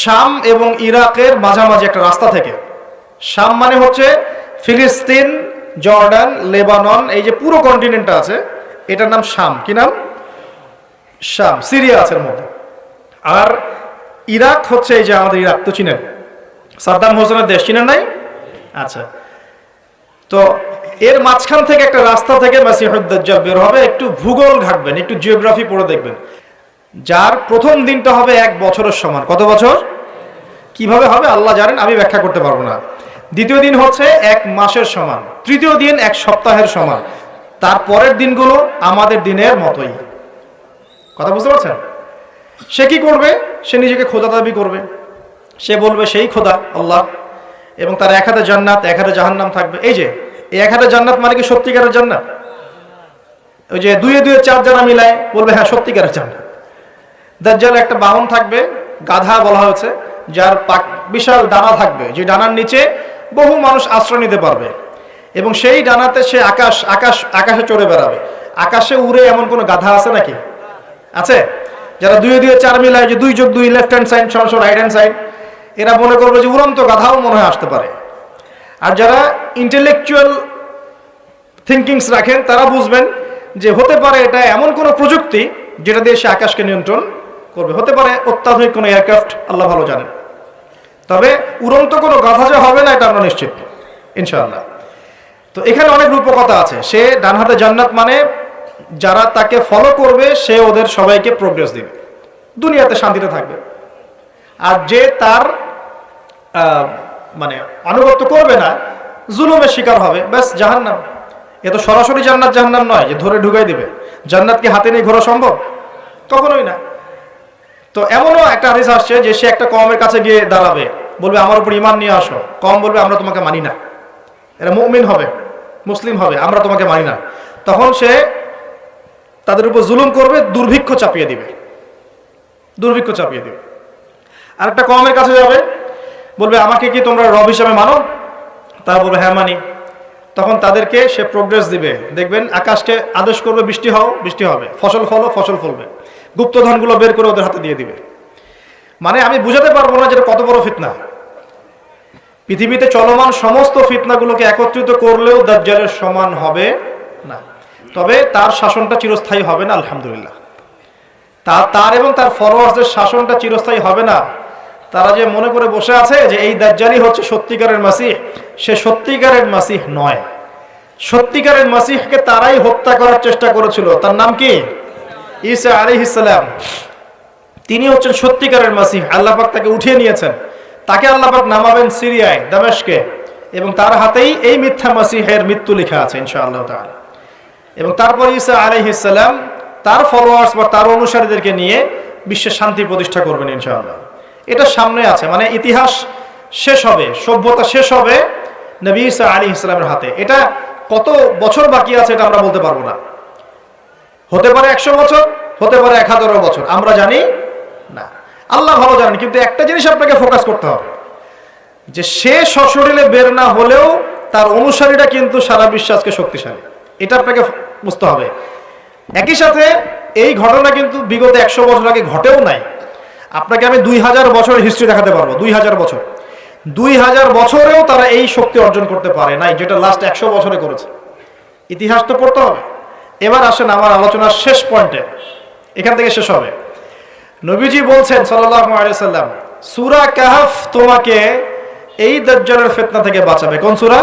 শাম এবং ইরাকের মাঝামাঝি একটা রাস্তা থেকে। শাম মানে হচ্ছে ফিলিস্তিন, জর্ডান, লেবানন, এই যে পুরো কন্টিনেন্টটা আছে, এটার নাম শাম। কি নাম? শাম। সিরিয়া আছে এর মধ্যে। আর ইরাক হচ্ছে এই যে আমাদের ইরাক তো চিনেন, সাদ্দাম হোসেনের দেশ, চিনেন নাই? আচ্ছা, তো এর মাঝখান থেকে একটা রাস্তা থেকে মাসিহুদ দাজ্জাল বের হবে। একটু ভূগোল ঘাটবেন, একটু জিওগ্রাফি পড়ে দেখবেন। যার প্রথম দিনটা হবে 1 বছরের সমান। কত বছর? কিভাবে হবে আল্লাহ জানেন, আমি ব্যাখ্যা করতে পারবো না। দ্বিতীয় দিন হচ্ছে 1 মাসের সমান। তৃতীয় দিন 1 সপ্তাহের সমান। তারপরের দিনগুলো আমাদের দিনের মতোই। কথা বুঝতে পারছেন? সে কি করবে? সে নিজেকে খোদা দাবি করবে। সে বলবে সেই খোদা আল্লাহ, এবং তার 1 হাতে জান্নাত, 1 হাতে জাহান্নাম থাকবে। এই যে এই 1 হাতে জান্নাত মানে কি সত্যিকারের জান্নাত? ওই যে 2 এ 2 4 জানা মিলায় বলবে হ্যাঁ সত্যিকারের জান্নাত। দাজ্জাল একটা বাহন থাকবে, গাধা বলা হয়েছে, যার বিশাল ডানা থাকবে, যে ডানার নিচে বহু মানুষ আশ্রয় নিতে পারবে। এবং সেই ডানাতে সে আকাশে চড়ে বেড়াবে। আকাশে উড়ে এমন কোনো গাধা আছে নাকি? আছে? যারা 2 2 4 মিলায়, যে 2 যোগ 2 লেফট হ্যান্ড সাইড সমান রাইট হ্যান্ড সাইড, এরা মনে করবে যে উড়ন্ত গাধাও মনে হয় আসতে পারে। আর যারা ইন্টেলেকচুয়াল থিঙ্কিংস রাখেন তারা বুঝবেন যে হতে পারে এটা এমন কোনো প্রযুক্তি যেটা দিয়ে সে আকাশকে নিয়ন্ত্রণ করবে। হতে পারে অত্যাধুনিক কোনো এয়ারক্রাফট, আল্লাহ ভালো জানেন। তবে উড়ন্ত কোনো গাধা যে হবে না এটা আমরা নিশ্চিত ইনশাআল্লাহ। তো এখানে অনেক রূপকথা আছে। সে ডান হাতে জান্নাত মানে যারা তাকে ফলো করবে সে ওদের সবাইকে প্রোগ্রেস দিবে, দুনিয়াতে শান্তিতে থাকবে। আর যে তার মানে আনুগত্য করবে না, জুলুমের শিকার হবে, ব্যাস জাহান্নাম। এ তো সরাসরি জান্নাত জাহান্নাম নয় যে ধরে ঢুকাই দিবে। জান্নাত কি হাতে নিয়ে ঘোরা সম্ভব? কখনোই না। তো এমনও একটা হাদিস আসছে যে সে একটা কওমের কাছে গিয়ে দাঁড়াবে, বলবে আমার উপর ঈমান নিয়ে আসো। কওম বলবে আমরা তোমাকে মানি না। এরা মুমিন হবে, মুসলিম হবে, আমরা তোমাকে মানি না। তখন সে তাদের উপর জুলুম করবে, দুর্ভিক্ষ চাপিয়ে দিবে, দুর্ভিক্ষ চাপিয়ে দিবে। আর একটা কওমের কাছে যাবে, বলবে আমাকে কি তোমরা রব হিসাবে মানো? তারা বলবে হ্যাঁ মানি। তখন তাদেরকে সে প্রোগ্রেস দিবে, দেখবেন আকাশকে আদেশ করবে বৃষ্টি হও, বৃষ্টি হবে, ফসল ফলো, ফসল ফলবে, গুপ্তধনগুলো বের করে ওদের হাতে দিয়ে দিবে। মানে আমি বুঝাতে পারবো না যেটা কত বড় ফিতনা। পৃথিবীতে চলমান সমস্ত ফিতনাগুলোকে একত্রিত করলেও দাজ্জালের সমান হবে না। তবে তার শাসনটা চিরস্থায়ী হবে না, আলহামদুলিল্লাহ। তার এবং তার ফলোয়ার্সদের শাসনটা চিরস্থায়ী হবে না। তারা যে মনে করে বসে আছে যে এই দাজ্জালই হচ্ছে সত্যিকারের মাসিহ, সে সত্যিকারের মাসিহ নয়। সত্যিকারের মাসিহকে তারাই হত্যা করার চেষ্টা করেছিল। তার নাম কি? ঈসা আলাইহিস সালাম। তিনি হচ্ছেন সত্যিকারের মাসিহ। আল্লাহ পাক তাকে উঠিয়ে নিয়েছেন। তাকে আল্লাহ পাক নামাবেন সিরিয়ায়, দামেস্কে, এবং তার হাতেই এই মিথ্যা মাসিহের মৃত্যু লেখা আছে ইনশাআল্লাহ তাআলা। এবং তারপর ঈসা আলাইহিস সালাম তার ফলোয়ার্স বা তার অনুসারীদেরকে নিয়ে বিশ্বে শান্তি প্রতিষ্ঠা করবেন ইনশাআল্লাহ। এটা সামনে আছে, মানে ইতিহাস শেষ হবে, সভ্যতা শেষ হবে নবী ঈসা আলাইহিস সালামের হাতে। এটা কত বছর বাকি আছে এটা আমরা বলতে পারবো না। হতে পারে 100 বছর, হতে পারে 1000 বছর, আমরা জানি না, আল্লাহ ভালো জানেন। কিন্তু একটা জিনিস আপনাকে ফোকাস করতে হবে, যে সে সশরীরে বের না হলেও তার অনুসারীরা কিন্তু সারা বিশ্বে আজকে শক্তিশালী। এটা আপনাকে বুঝতে হবে। একই সাথে এই ঘটনা কিন্তু বিগত 100 বছর আগে ঘটেও নাই। আপনাকে আমি 2000 বছরের হিস্ট্রি দেখাতে পারবো। 2000 বছর, 2000 বছরেও তারা এই শক্তি অর্জন করতে পারে নাই যেটা লাস্ট 100 বছরে করেছে। ইতিহাস তো পড়তে হবে। এবার আসেন আমার আলোচনার শেষ পয়েন্টে, এখান থেকে শেষ হবে। নবীজি বলছেন সাল্লাল্লাহু আলাইহি সাল্লাম, সূরা কাহফ তোমাকে এই দাজ্জালের ফিতনা থেকে বাঁচাবে। কোন সূরা?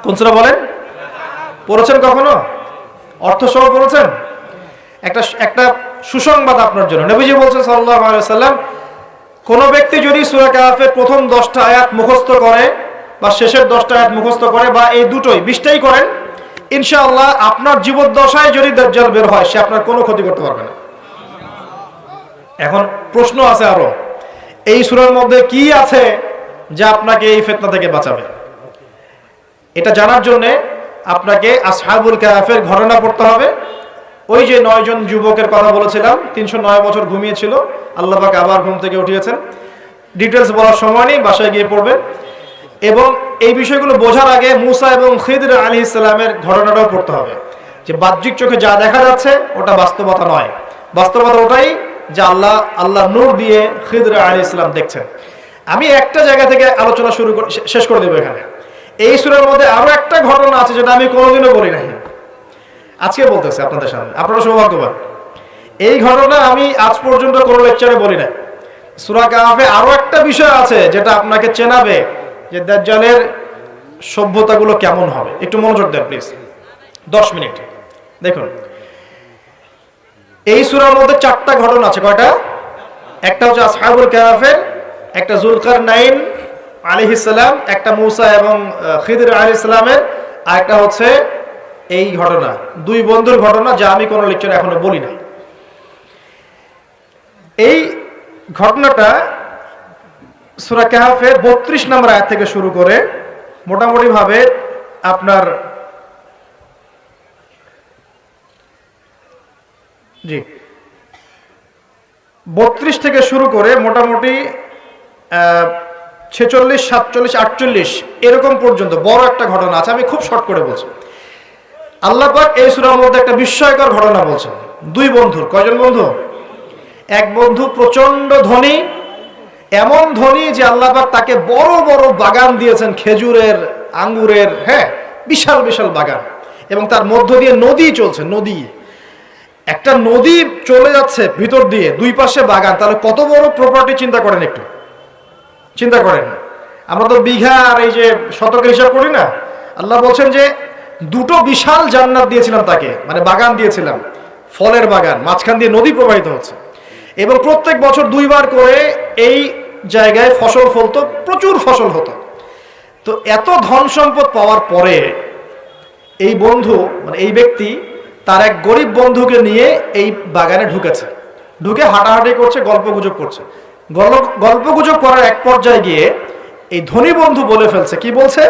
কোন সূরা বলেন? পড়েছেন কখনো? অর্থ সহ পড়েছেন? একটা সুসংবাদ আপনার জন্য। নবীজি বলছেন সাল্লাল্লাহু আলাইহি সাল্লাম, কোন ব্যক্তি যদি সূরা কাহফের প্রথম 10টা আয়াত মুখস্থ করে বা শেষের 10টা আয়াত মুখস্থ করে বা এই দুটোই 20টাই করেন, ইনশাআল্লাহ আপনার জীবদ্দশায় যদি দাজ্জাল বের হয় সে আপনার কোনো ক্ষতি করতে পারবে না। এখন প্রশ্ন আছে আরো, এই সূরার মধ্যে কি আছে যা আপনাকে এই ফিতনা থেকে বাঁচাবে? এটা জানার জন্য আপনাকে আসহাবুল কাহফের ঘটনা পড়তে হবে। ওই যে 9 জন যুবকের কথা বলেছিলাম, 309 বছর ঘুমিয়েছিল, আল্লাহ পাক আবার ঘুম থেকে উঠিয়েছেন। ডিটেলস বলার সময় নেই, বাসায় গিয়ে পড়বেন। এবং এই বিষয়গুলো বোঝার আগে মুসা এবং খিদর আলাইহিস সালামের ঘটনাটাও পড়তে হবে, যে বাহ্যিক চোখে যা দেখা যাচ্ছে ওটা বাস্তবতা নয়। বাস্তবতা ওটাই যে আল্লাহ নূর দিয়ে খিদর আলাইহিস সালাম দেখছেন। আমি একটা জায়গা থেকে আলোচনা শেষ করে দেবো এখানে। এই সূরার মধ্যে আরো একটা ঘটনা আছে যেটা আমি কোনোদিনও বলি নাই, আজকে বলতেছি আপনাদের সামনে। আপনারা সৌভাগ্যবান, এই ঘটনা আমি আজ পর্যন্ত কোনো লেকচারে বলি নাই। সূরা কাহফে আরো একটা বিষয় আছে যেটা আপনাকে চেনাবে যে দাজ্জালের সভ্যতাগুলো কেমন হবে। একটু মনোযোগ দেন প্লিজ, 10 মিনিট দেখুন। এই সূরার মধ্যে 4টা ঘটনা আছে। কয়টা? একটা হচ্ছে আসহাবুল কাহফের, একটা যুলকারনাইন আলাইহিস সালাম, একটা মুসা এবং খিদর আলাইহিস সালামের, আর একটা হচ্ছে এই ঘটনা, 2 বন্ধুর ঘটনা যা আমি কোনো লেকচারে এখনো বলি না। এই ঘটনাটা সূরা কাহফের 32 নম্বর আয়াত থেকে শুরু করে মোটামুটি ভাবে আপনার 32 থেকে শুরু করে মোটামুটি 46, 47, 48 এরকম পর্যন্ত বড় একটা ঘটনা আছে, আমি খুব শর্ট করে বলছি। আল্লাহ পাক এই সূরার মধ্যে একটা বিস্ময়কর ঘটনা বলছেন। দুই বন্ধুর, কয়জন বন্ধু? এক বন্ধু প্রচন্ড ধনী, এমন ধনী যে আল্লাহ পাক তাকে বড় বড় বাগান দিয়েছেন, খেজুরের, আঙ্গুরের, হ্যাঁ, বিশাল বিশাল বাগান, এবং তার মধ্য দিয়ে নদী চলছে। নদী, একটা নদী চলে যাচ্ছে ভিতর দিয়ে, দুই পাশে বাগান, তাহলে কত বড় প্রপার্টি চিন্তা করেন, একটু চিন্তা করেন। আমরা তো বিঘা আর এই যে শতকের হিসাব করি না। আল্লাহ বলছেন যে দুটো বিশাল জান্নাত দিয়েছিলাম তাকে, মানে বাগান দিয়েছিলাম, ফলের বাগান, মাঝখান দিয়ে নদী প্রবাহিত হচ্ছে, এবং প্রত্যেক বছর দুইবার করে এই জায়গায় ফসল ফলতো, প্রচুর ফসল হতো। তো এত ধন সম্পদ পাওয়ার পরে এই বন্ধু, মানে এই ব্যক্তি, তার এক গরিব বন্ধুকে নিয়ে এই বাগানে ঢুকেছে। ঢুকে হাঁটাহাঁটি করছে, গল্পগুজব করছে। গল্পগুজব করার এক পর্যায়ে গিয়ে এই ধনী বন্ধু বলে ফেলছে, কি বলছে?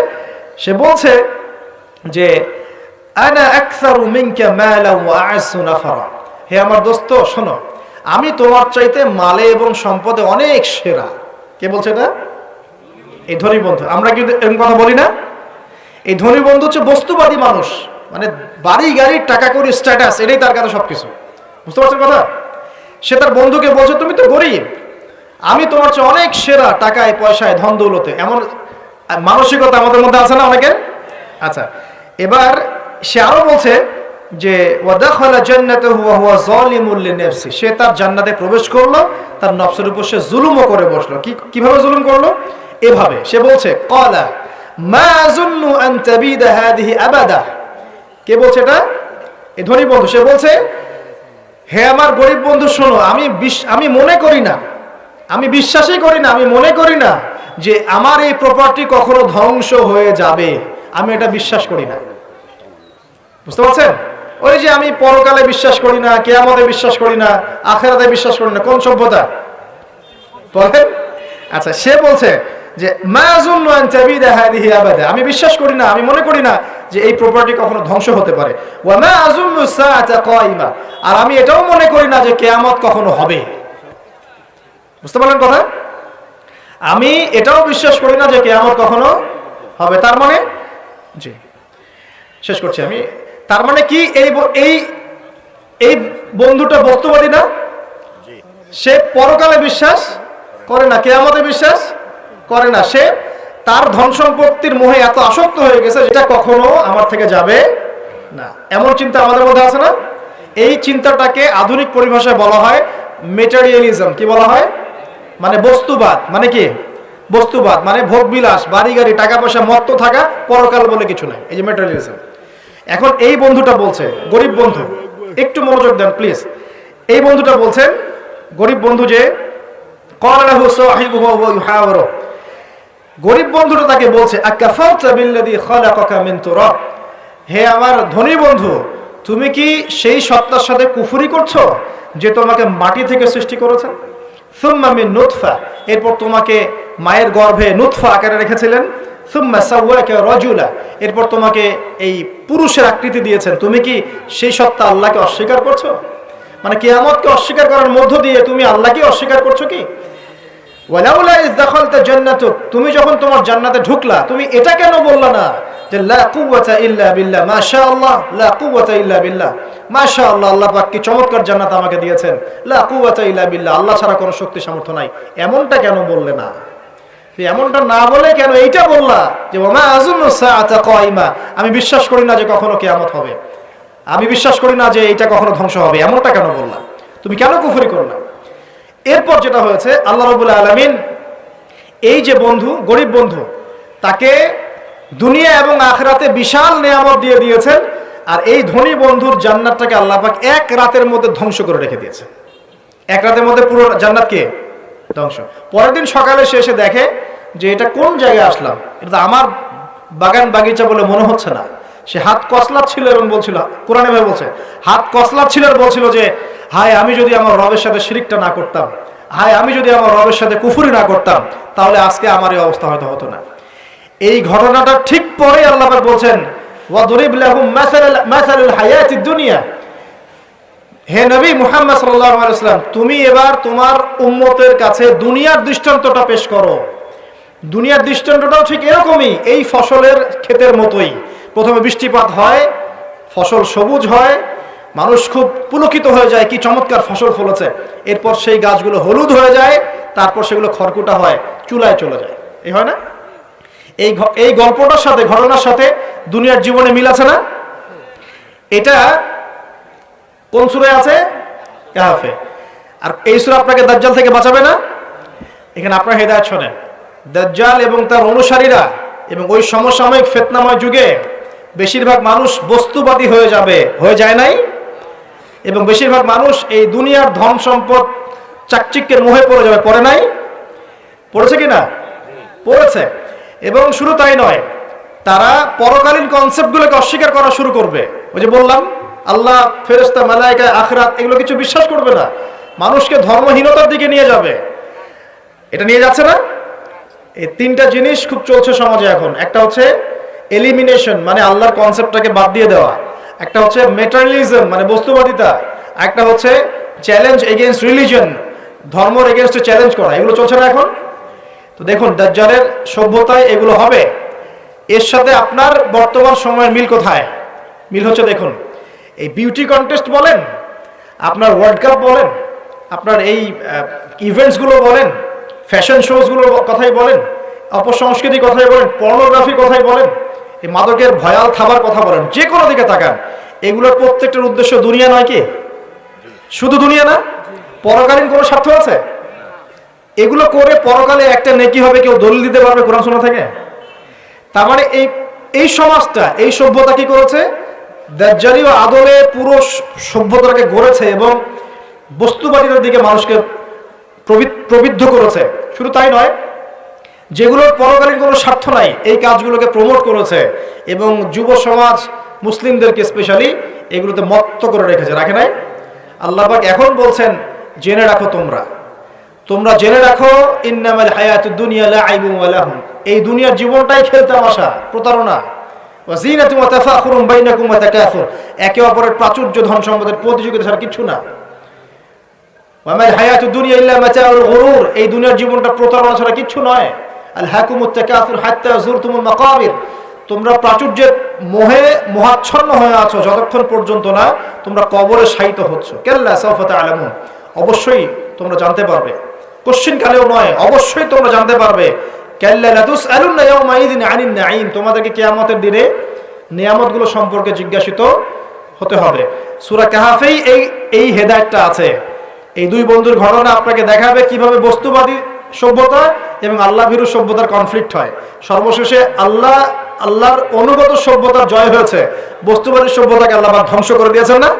সে বলছে যে আনা আকসারু মিনকা মালা ওয়া আ'আসু নাফারা, হে আমার দোস্ত শোনো, আমি তোমার চাইতে মালে এবং সম্পদে অনেক সেরা। কে বলছে এটা? এই ধনী বন্ধু। আমরা কি এরকম কথা বলি না? এই ধনী বন্ধু হচ্ছে বস্তুবাদী মানুষ, মানে বাড়ি গাড়ি, টাকা কড়ি, স্ট্যাটাস, এটাই তার কাছে সবকিছু। বুঝতে পারছেন কথা? সে তার বন্ধুকে বলছে, তুমি তো গরিব, আমি তোমার চেয়ে অনেক সেরা টাকায়, পয়সায়, ধন দৌলতে। এমন মানসিকতা আমাদের মধ্যে আছে না অনেকের? আচ্ছা, এবার সে আরো বলছে যে ওয়াদাখালা জান্নাতাহু ওয়া হুয়া যালিমুল লিনাফসি, সে তার জান্নাতে প্রবেশ করলো, তার নফসের উপর সে জুলুমও করে বসলো। কিভাবে জুলুম করলো? এভাবে সে বলছে, ক্বালা মা আযুন্নু আন তাবিদা হাদিহি আবাদা। কে বলছে এটা? এই ধনী বন্ধু। সে বলছে, হে আমার গরিব বন্ধু শোনো, আমি মনে করি না, আমি বিশ্বাসই করি না, আমি মনে করি না যে আমার এই প্রপার্টি কখনো ধ্বংস হয়ে যাবে, আমি এটা বিশ্বাস করি না। বুঝতে পারছেন? ওই যে আমি পরকালে বিশ্বাস করি না, কিয়ামতে বিশ্বাস করি না, আখিরাতে বিশ্বাস করি না, কোন সভ্যতা বলেন? আচ্ছা, সে বলছে যে মা আযুন্নু আন তাবিদা হাদিহি আবাদা, আমি বিশ্বাস করি না, আমি মনে করি না যে এই প্রপার্টি কখনো ধ্বংস হতে পারে। ওয়া মা আযুন্নু সাআতা কায়িমা, আর আমি এটাও মনে করি না যে কিয়ামত কখনো হবে। বুঝতে পারলেন কথা? আমি এটাও বিশ্বাস করি না যে কিয়ামত কখনো হবে। তার মানে, জি শেষ করছি আমি, তার মানে কি এই বন্ধুটা বস্তুবাদী না? সে পরকালে বিশ্বাস করে না, কিয়ামতে বিশ্বাস করে না। সে তার ধন সম্পত্তির মোহে এত আসক্ত হয়ে গেছে যেটা কখনো আমার থেকে যাবে না। এমন চিন্তা আমাদের মধ্যে আছে না? এই চিন্তাটাকে আধুনিক পরিভাষায় বলা হয় মেটেরিয়ালিজম। কি বলা হয়? মানে বস্তুবাদ। মানে কি? বস্তুবাদ মানে ভোগবিলাস, বাড়ি গাড়ি, টাকা পয়সা, মত্ত থাকা, পরকাল বলে কিছু নাই। এই যে মেটেরিয়ালিজম। এখন এই বন্ধুটা বলছে, গরিব বন্ধু, একটু মনোযোগ দেন প্লিজ। এই বন্ধুটা বলছেন, গরিব বন্ধু, যে ক্বালাহু সাহিবুহু ওয়া ইউহাওয়ারু, গরিব বন্ধুটা তাকে বলছে, আকাফারতা বিল্লাযী খালাকাকা মিন তুরাব, হে আমার ধনী বন্ধু, তুমি কি সেই সত্তার সাথে কুফরি করছো যে তোমাকে মাটি থেকে সৃষ্টি করেছেন? সুম্মা মিন নুতফা, এরপর তোমাকে মায়ের গর্ভে নুতফা আকারে রেখেছিলেন। সুম্মা সাওয়াকা রাজুলা, এরপর তোমাকে এই পুরুষের আকৃতি দিয়েছেন। তুমি কি সেই সত্তা আল্লাহকে অস্বীকার করছো? মানে কিয়ামতকে অস্বীকার করার মধ্য দিয়ে তুমি আল্লাহকে অস্বীকার করছো কি? ওয়ালাউলা ইয দাখালতা জান্নাতুক, তুমি যখন তোমার জান্নাতে ঢুকলা, তুমি এটা কেন বললা না যে লা কুওয়াতা ইল্লা বিল্লাহ, মাশাআল্লাহ, লা কুওয়াতা ইল্লা বিল্লাহ, মাশাআল্লাহ, আল্লাহ পাক কি চমৎকার জান্নাত আমাকে দিয়েছেন, লা কুওয়াতা ইল্লা বিল্লাহ, আল্লাহ ছাড়া কোনো শক্তি সামর্থ্য নাই। এমনটা কেন বললে না? এমনটা না বলে কেন এইটা বললা যে ওমা আযুন্নু সাআতা কায়িমা, আমি বিশ্বাস করি না যে কখনো কিয়ামত হবে, আমি বিশ্বাস করি না যে এটা কখনো ধ্বংস হবে, এমনটা কেন বললা? তুমি কেন কুফরি করলা? এরপর যেটা হয়েছে, আল্লাহ রাব্বুল আলামিন এই যে বন্ধু, গরিব বন্ধু, তাকে দুনিয়া এবং আখিরাতে বিশাল নেয়ামত দিয়ে দিয়েছেন, আর এই ধনী বন্ধুর জান্নাতটাকে আল্লাহ পাক এক রাতের মধ্যে ধ্বংস করে রেখে দিয়েছে। এক রাতের মধ্যে পুরো জান্নাতকে ধ্বংস। পরের দিন সকালে সে এসে দেখে যে এটা কোন জায়গায় আসলাম, এটা তো আমার বাগান বাগিচা বলে মনে হচ্ছে না। সে হাত কসলাচ্ছিল এবং বলছিল, কোরআনে ভাবে বলছে, হাত কসলাচ্ছিল আর বলছিল যে হায়, আমি যদি আমার রবের সাথে শিরকটা না করতাম, হায়, আমি যদি আমার রবের সাথে কুফরি না করতাম, তাহলে আজকে আমার এই অবস্থা হয়তো হতো না। এই ঘটনাটা ঠিক পরে আল্লাহ পাক বলছেন, ওয়াদরিব লাহুম মাসালুল হায়াতিদ দুনিয়া, হে নবী মুহাম্মদ সাল্লাল্লাহু আলাইহি ওয়াসাল্লাম, তুমি এবার তোমার উম্মতের কাছে দুনিয়ার দৃষ্টান্তটা পেশ করো। দুনিয়ার দৃষ্টান্তটাও ঠিক এরকমই, এই ফসলের ক্ষেতের মতোই। প্রথমে বৃষ্টিপাত হয়, ফসল সবুজ হয়, মানুষ খুব পুলকিত হয়ে যায়, কি চমৎকার ফসল ফলেছে। এরপর সেই গাছগুলো হলুদ হয়ে যায়, তারপর সেগুলো খড়কুটা হয়, চুলায় চলে যায়। এই হয় না? এই গল্পটার সাথে, ঘটনার সাথে দুনিয়ার জীবনে মিল আছে না? এটা কোন সূরায় আছে? কাহফে। আর এই সূরা আপনাকে দাজ্জাল থেকে বাঁচাবে না? এখানে আপনার হেদায়েত শোনেন। দাজ্জাল এবং তার অনুসারীরা এবং ওই সমসাময়িক ফিতনাময় যুগে বেশিরভাগ মানুষ বস্তুবাদী হয়ে যাবে, হয়ে যায় নাই? এবং বেশিরভাগ মানুষ এই দুনিয়ার ধন সম্পদ চাকচিক্যের মোহে পড়ে যাবে, পড়ে নাই? পড়েছে কি না? পড়েছে। এবং শুধু তাই নয়, তারা পরকালীন কনসেপ্টগুলোকে অস্বীকার করা শুরু করবে। ওই যে বললাম, আল্লাহ, ফেরেশতা, মালায়েকা, আখিরাত এগুলো কিছু বিশ্বাস করবে না, মানুষকে ধর্মহীনতার দিকে নিয়ে যাবে। এটা নিয়ে যাচ্ছে না? এই তিনটা জিনিস খুব চলছে সমাজে এখন। একটা হচ্ছে এলিমিনেশন, মানে আল্লাহর কনসেপ্টটাকে বাদ দিয়ে দেওয়া। একটা হচ্ছে মেটারিয়ালিজম, মানে বস্তুবাদিতা। একটা হচ্ছে চ্যালেঞ্জ এগেইনস্ট রিলিজন, ধর্মের এগেইনস্টে চ্যালেঞ্জ করা। এগুলো চলছে না এখন? তো দেখুন, দাজ্জালের সভ্যতায় এগুলো হবে। এর সাথে আপনার বর্তমান সময়ের মিল কোথায়? মিল হচ্ছে, দেখুন, এই বিউটি কন্টেস্ট বলেন, আপনার ওয়ার্ল্ড কাপ বলেন, আপনার এই ইভেন্টসগুলো বলেন, ফ্যাশন শোজগুলোর কথাই বলেন, অপসংস্কৃতির কথাই বলেন, পর্নোগ্রাফির কথাই বলেন, এই মাদকের ভয়াল থাবার কথা বলেন, যে কোনো দিকে তাকান, এগুলোর প্রত্যেকটার উদ্দেশ্য দুনিয়া নয় কি? শুধু দুনিয়া না, পরকালীন কোনো স্বার্থ আছে? এগুলো করে পরকালে একটা নেকি হবে, কেউ দলিল দিতে পারবে কোরআন সুন্নাহ থেকে? তার মানে এই সমাজটা, এই সভ্যতা কি করেছে? দাজ্জালি ও আদলে পুরো সভ্যতাকে গড়েছে এবং বস্তুবাদীদের দিকে মানুষকে প্রবৃদ্ধ করেছে। শুধু তাই নয়, যেগুলোর পরকালীন কোনো স্বার্থ নাই, এই কাজগুলোকে প্রমোট করেছে এবং যুব সমাজ, মুসলিমদেরকে স্পেশালি এগুলোতে মত্ত করে রেখেছে। রাখে নাই? আল্লাহ পাক এখন বলছেন, জেনে রাখো, তোমরা জেনে রাখো, ইন্নামাল হায়াতুদ দুনিয়া লাইবুন ওয়া লাহু, এই দুনিয়ার জীবনটাই খেলতামাশা, প্রতারণা। ওয়া যিনাতুন ওয়া তাফাখুরুন বাইনাকুম ওয়া তাকাসুর, একে অপরের প্রাচুর্য, ধন সম্পদের প্রতিযোগিতা ছাড়া কিছু না। ওয়া মাল হায়াতুদ দুনিয়া ইল্লা মাতাউল গুরুর, এই দুনিয়ার জীবনটা প্রতারণা ছাড়া কিছু নয়। আল হাকুমুত তাকাসুর হাত্তা যুরতুমুল মাকাবির, তোমরা প্রাচুর্যের মোহে মোহাচ্ছন্ন হয়ে আছো যতক্ষণ পর্যন্ত না তোমরা কবরে শায়িত হচ্ছ। কাল্লা সাওফা তা'লামুন, অবশ্যই তোমরা জানতে পারবে, কোশ্চিন কালেও নয়, অবশ্যই তোমরা জানতে পারবে। কাল্লা লাতুসআলুন্না ইয়াওমাইযিন আনিন নাঈম, তোমাদেরকে কিয়ামতের দিনে নিয়ামতগুলো সম্পর্কে জিজ্ঞাসিত হতে হবে। সূরা কাহফেই এই হেদায়েতটা আছে। এই দুই বন্ধুর ঘটনা আপনাকে দেখাবে কিভাবে বস্তুবাদী সভ্যতা এবং আল্লাহ ভীরু সভ্যতার কনফ্লিক্ট হয়। সর্বশেষে আল্লাহর অনুগত সভ্যতার জয় হয়েছে, বস্তুবাদী সভ্যতাকে আল্লাহ পাক ধ্বংস করে দিয়েছেন না?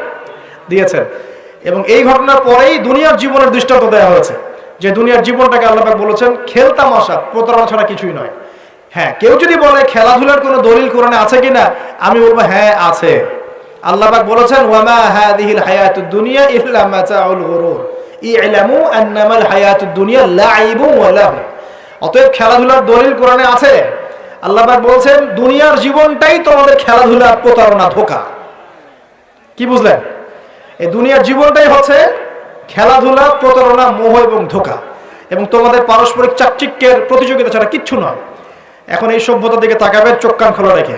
দিয়েছেন। এবং এই ঘটনার পরেই দুনিয়ার জীবনের দৃষ্টান্ত দেওয়া হয়েছে, যে দুনিয়ার জীবনটাকে আল্লাহ পাক বলেছেন খেলতামাশা, প্রতারণা ছাড়া কিছুই নয়। হ্যাঁ, কেউ যদি বলে খেলাধুলার কোনো দলিল কোরআনে আছে কিনা, আমি বলবো হ্যাঁ আছে। আল্লাহ পাক বলেছেন, ওয়ামা হাযিহিল হায়াতুদ দুনিয়া ইল্লা মাতাউল গুরুর ই'লামু আন্নামাল হায়াতুদ দুনিয়া লাইবুন ওয়া লাহু। অতএব খেলাধুলার দলিল কোরআনে আছে। আল্লাহ পাক বলছেন, দুনিয়ার জীবনটাই তোমাদের খেলাধুলা, প্রতারণা, ধোঁকা। কি বুঝলেন? এই দুনিয়ার জীবনটাই হচ্ছে খেলাধুলা, প্রতারণা, মোহ এবং ধোঁকা, এবং তোমাদের পারস্পরিক চাকচিক্যের প্রতিযোগিতা ছাড়া কিচ্ছু নয়। এখন এই সভ্যতার দিকে তাকাবেন চোখ কান খোলা রেখে,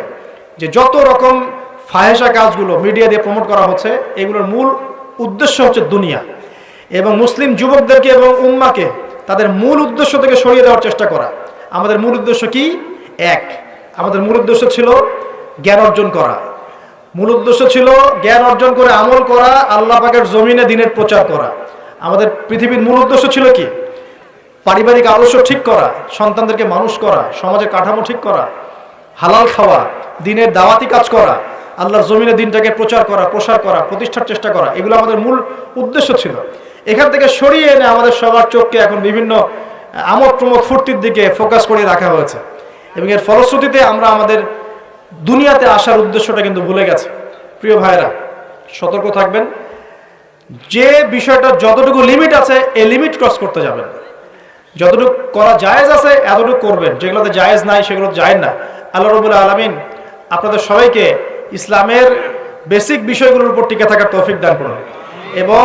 যে যত রকম ফাহেসা কাজগুলো মিডিয়া দিয়ে প্রমোট করা হচ্ছে, এগুলোর মূল উদ্দেশ্য হচ্ছে দুনিয়া, এবং মুসলিম যুবকদেরকে এবং উম্মাকে তাদের মূল উদ্দেশ্য থেকে সরিয়ে দেওয়ার চেষ্টা করা। আমাদের মূল উদ্দেশ্য কি? এক, আমাদের মূল উদ্দেশ্য ছিল জ্ঞান অর্জন করা। মূল উদ্দেশ্য ছিল জ্ঞান অর্জন করে আমল করা, আল্লাহ পাকের জমিনে দ্বীনের প্রচার করা। আমাদের পৃথিবীর মূল উদ্দেশ্য ছিল কি? পারিবারিক আদর্শ ঠিক করা, সন্তানদেরকে মানুষ করা, সমাজের কাঠামো ঠিক করা, হালাল খাওয়া, দ্বীনের দাওয়াতি কাজ করা, আল্লাহর জমিনে দ্বীনটাকে প্রচার করা, প্রসার করা, প্রতিষ্ঠার চেষ্টা করা। এগুলো আমাদের মূল উদ্দেশ্য ছিল। এখান থেকে সরিয়ে এনে আমাদের সবার চোখকে এখন বিভিন্ন আমোদ প্রমোদ ফুর্তির দিকে ফোকাস করে রাখা হয়েছে, এবং এর ফলশ্রুতিতে আমরা আমাদের দুনিয়াতে আসার উদ্দেশ্যটা কিন্তু ভুলে গেছে। প্রিয় ভাইরা, সতর্ক থাকবেন, যে বিষয়টা যতটুকু লিমিট আছে এই লিমিট ক্রস করতে যাবেন। যতটুকু করা জায়েজ আছে এতটুকু করবেন, যেগুলোতে জায়েজ নাই সেগুলো জায়েজ না। আল্লাহ রাব্বুল আলামিন আপনাদের সবাইকে ইসলামের বেসিক বিষয়গুলোর উপর টিকে থাকার তৌফিক দান করুন, এবং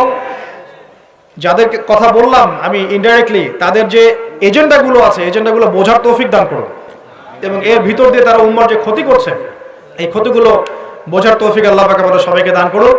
যাদের কথা বললাম আমি ইনডাইরেক্টলি, তাদের যে এজেন্ডাগুলো আছে, এজেন্ডাগুলো বোঝার তৌফিক দান করুন, এবং এর ভিতর দিয়ে তারা উম্মার যে ক্ষতি করছে, এই ক্ষতিগুলো বোঝার তৌফিক আল্লাহ পাক আমাদের সবাইকে দান করুন।